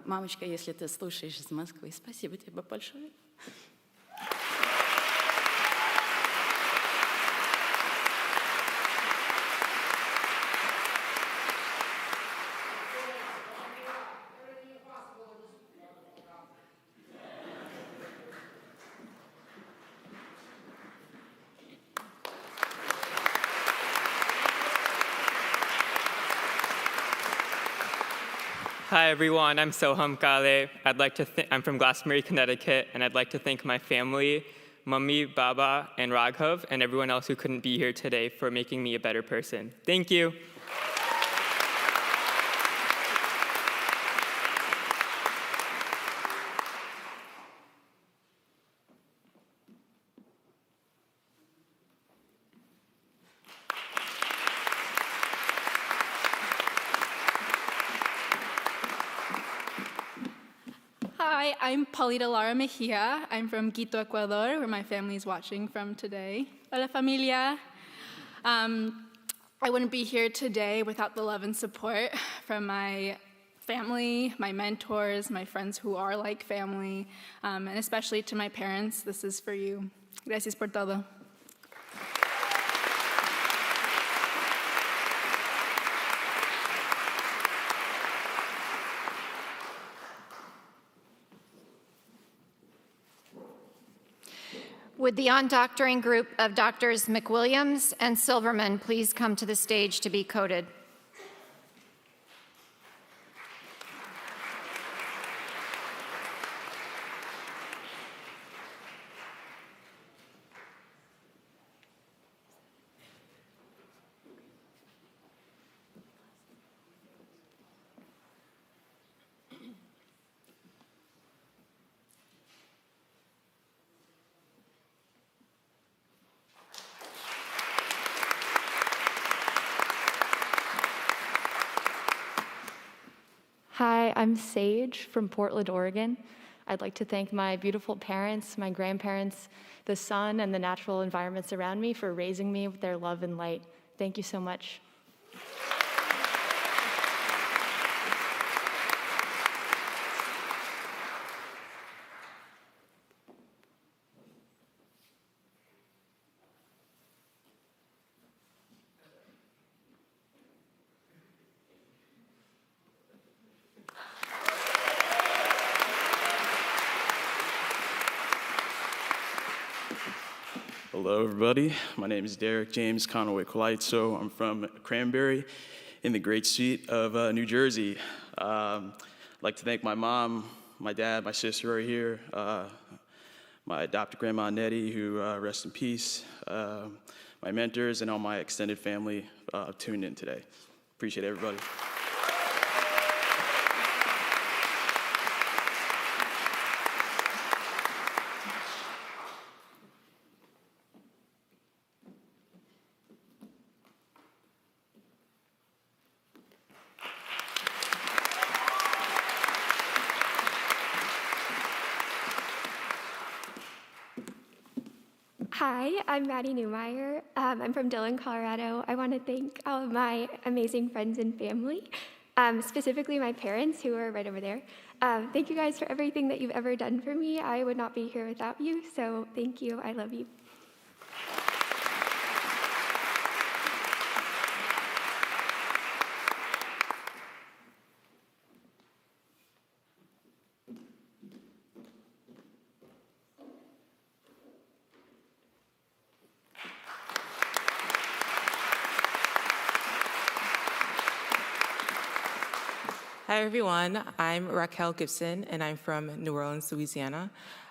Мамочка, если ты слушаешь из Москвы, спасибо тебе большое. Hi everyone, I'm Soham Kale. I'm from Glastonbury, Connecticut, and I'd like to thank my family, Mummy, Baba, and Raghav, and everyone else who couldn't be here today for making me a better person. Thank you. Hi, I'm Paulita Lara Mejia. I'm from Quito, Ecuador, where my family is watching from today. Hola, familia. I wouldn't be here today without the love and support from my family, my mentors, my friends who are like family, and especially to my parents. This is for you. Gracias por todo. Would the on-doctoring group of Doctors McWilliams and Silverman please come to the stage to be coded? Hi, I'm Sage from Portland, Oregon. I'd like to thank my beautiful parents, my grandparents, the sun and the natural environments around me for raising me with their love and light. Thank you so much. Hello, everybody. My name is Derek James Conway Colitzo. I'm from Cranberry in the great state of New Jersey. I'd like to thank my mom, my dad, my sister right here, my adopted grandma Nettie, who rest in peace, my mentors, and all my extended family tuned in today. Appreciate everybody. Hi, I'm Maddie Newmeyer. I'm from Dillon, Colorado. I want to thank all of my amazing friends and family, specifically my parents who are right over there. Thank you guys for everything that you've ever done for me. I would not be here without you, so thank you. I love you. Hi, everyone. I'm Raquel Gibson, and I'm from New Orleans, Louisiana.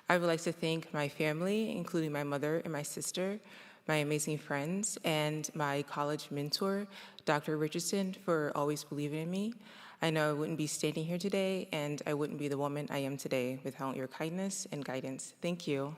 I would like to thank my family, including my mother and my sister, my amazing friends, and my college mentor, Dr. Richardson, for always believing in me. I know I wouldn't be standing here today, and I wouldn't be the woman I am today without your kindness and guidance. Thank you.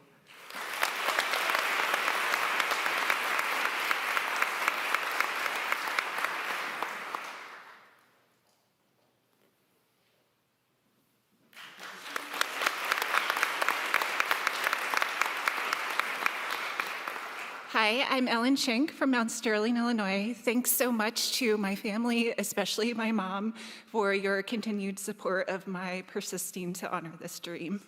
Hi, I'm Ellen Schenk from Mount Sterling, Illinois. Thanks so much to my family, especially my mom, for your continued support of my persisting to honor this dream.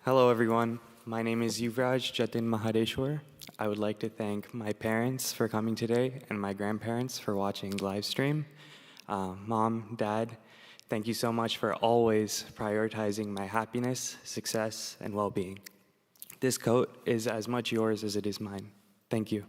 Hello, everyone. My name is Yuvraj Jatin Mahadeshwar. I would like to thank my parents for coming today and my grandparents for watching live stream. Mom, Dad, thank you so much for always prioritizing my happiness, success, and well-being. This coat is as much yours as it is mine. Thank you.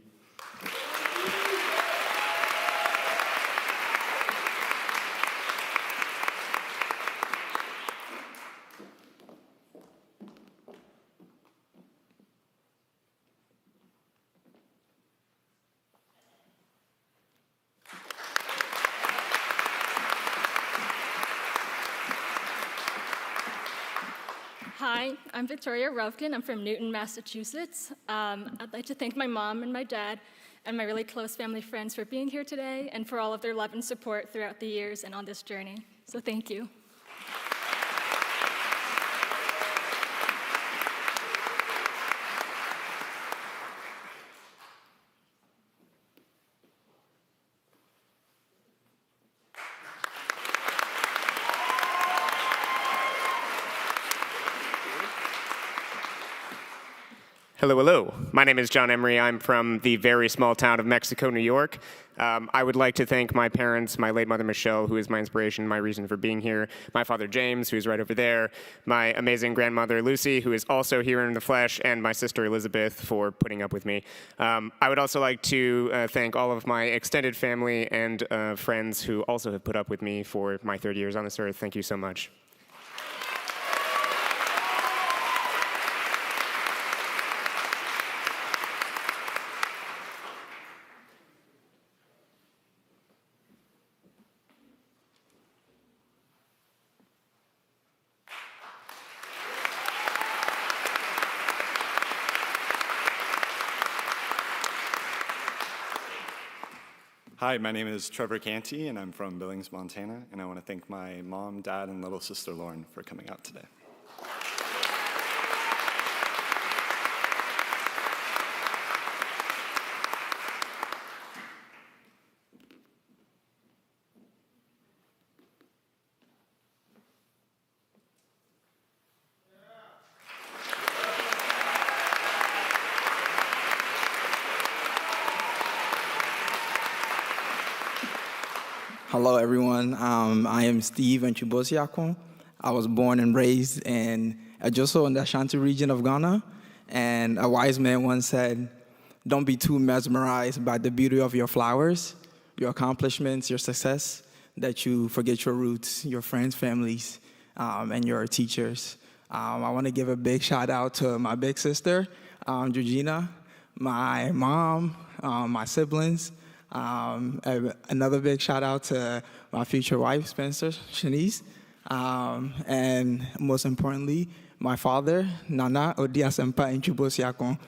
Hi, I'm Victoria Rovkin. I'm from Newton, Massachusetts. I'd like to thank my mom and my dad and my really close family friends for being here today and for all of their love and support throughout the years and on this journey. So thank you. Hello, hello. My name is John Emery. I'm from the very small town of Mexico, New York. I would like to thank my parents, my late mother, Michelle, who is my inspiration, my reason for being here, my father, James, who is right over there, my amazing grandmother, Lucy, who is also here in the flesh, and my sister, Elizabeth, for putting up with me. I would also like to thank all of my extended family and friends who also have put up with me for my 30 years on this earth. Thank you so much. Hi, my name is Trevor Canty, and I'm from Billings, Montana, and I want to thank my mom, dad, and little sister Lauren for coming out today. Hello, everyone. I am Steve Nchubosiakon. I was born and raised in Ajoso in the Ashanti region of Ghana. And a wise man once said, don't be too mesmerized by the beauty of your flowers, your accomplishments, your success, that you forget your roots, your friends, families, and your teachers. I want to give a big shout out to my big sister, Georgina, my mom, my siblings. Another big shout out to my future wife, Spencer, Shanice, and most importantly, my father, Nana Odiasempa Nchubosiakon,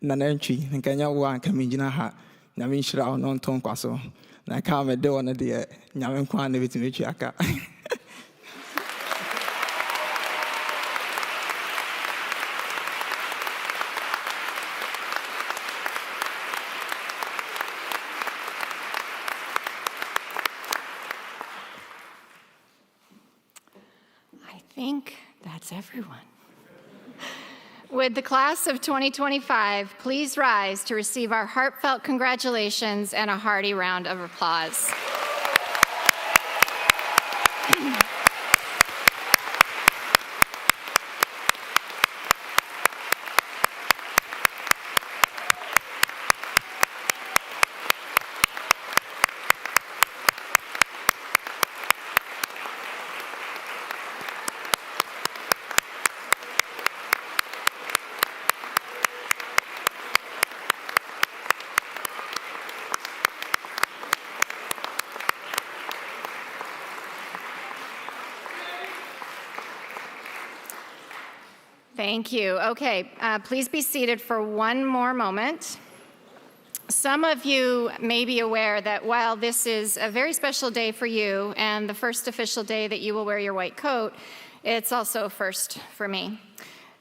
Nana Nchi, Nkanya Wa Kamijina Ha, Naminshra non Ton Kwaso, Nakame De on the dear, Namenkwan Nevitimichiaka. think that's everyone. Would the class of 2025 please rise to receive our heartfelt congratulations and a hearty round of applause. Thank you. Okay, please be seated for one more moment. Some of you may be aware that while this is a very special day for you and the first official day that you will wear your white coat, it's also a first for me.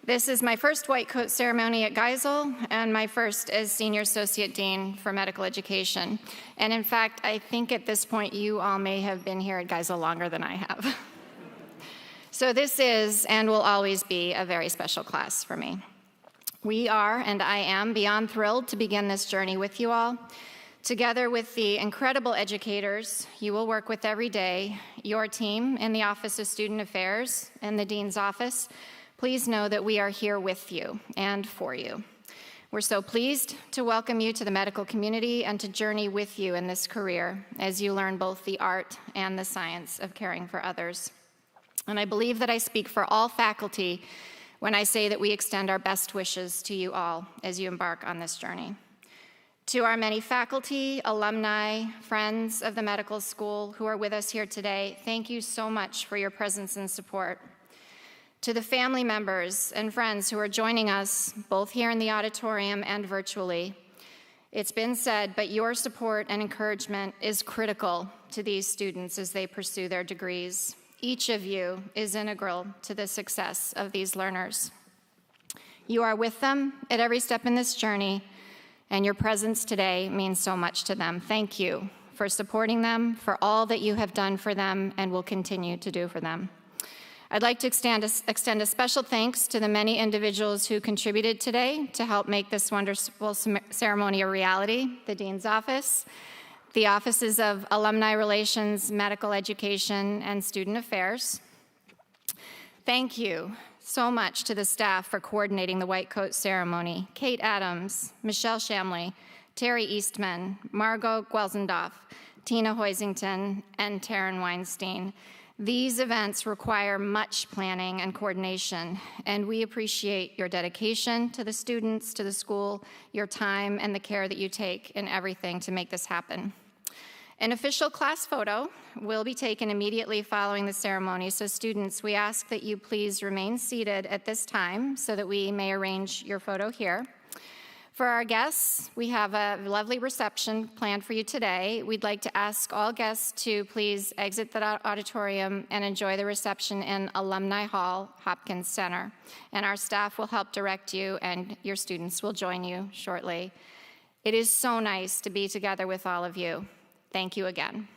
This is my first white coat ceremony at Geisel and my first as Senior Associate Dean for Medical Education. And in fact, I think at this point you all may have been here at Geisel longer than I have. So this is and will always be a very special class for me. We are, and I am, beyond thrilled to begin this journey with you all. Together with the incredible educators you will work with every day, your team in the Office of Student Affairs and the Dean's Office, please know that we are here with you and for you. We're so pleased to welcome you to the medical community and to journey with you in this career as you learn both the art and the science of caring for others. And I believe that I speak for all faculty when I say that we extend our best wishes to you all as you embark on this journey. To our many faculty, alumni, friends of the medical school who are with us here today, thank you so much for your presence and support. To the family members and friends who are joining us, both here in the auditorium and virtually, it's been said, but your support and encouragement is critical to these students as they pursue their degrees. Each of you is integral to the success of these learners. You are with them at every step in this journey, and your presence today means so much to them. Thank you for supporting them, for all that you have done for them and will continue to do for them. I'd like to extend a special thanks to the many individuals who contributed today to help make this wonderful ceremony a reality: the Dean's Office, the Offices of Alumni Relations, Medical Education, and Student Affairs. Thank you so much to the staff for coordinating the white coat ceremony: Kate Adams, Michelle Shamley, Terry Eastman, Margot Gwelsendorf, Tina Hoisington, and Taryn Weinstein. These events require much planning and coordination, and we appreciate your dedication to the students, to the school, your time, and the care that you take in everything to make this happen. An official class photo will be taken immediately following the ceremony, so students, we ask that you please remain seated at this time so that we may arrange your photo here. For our guests, we have a lovely reception planned for you today. We'd like to ask all guests to please exit the auditorium and enjoy the reception in Alumni Hall, Hopkins Center. And our staff will help direct you, and your students will join you shortly. It is so nice to be together with all of you. Thank you again.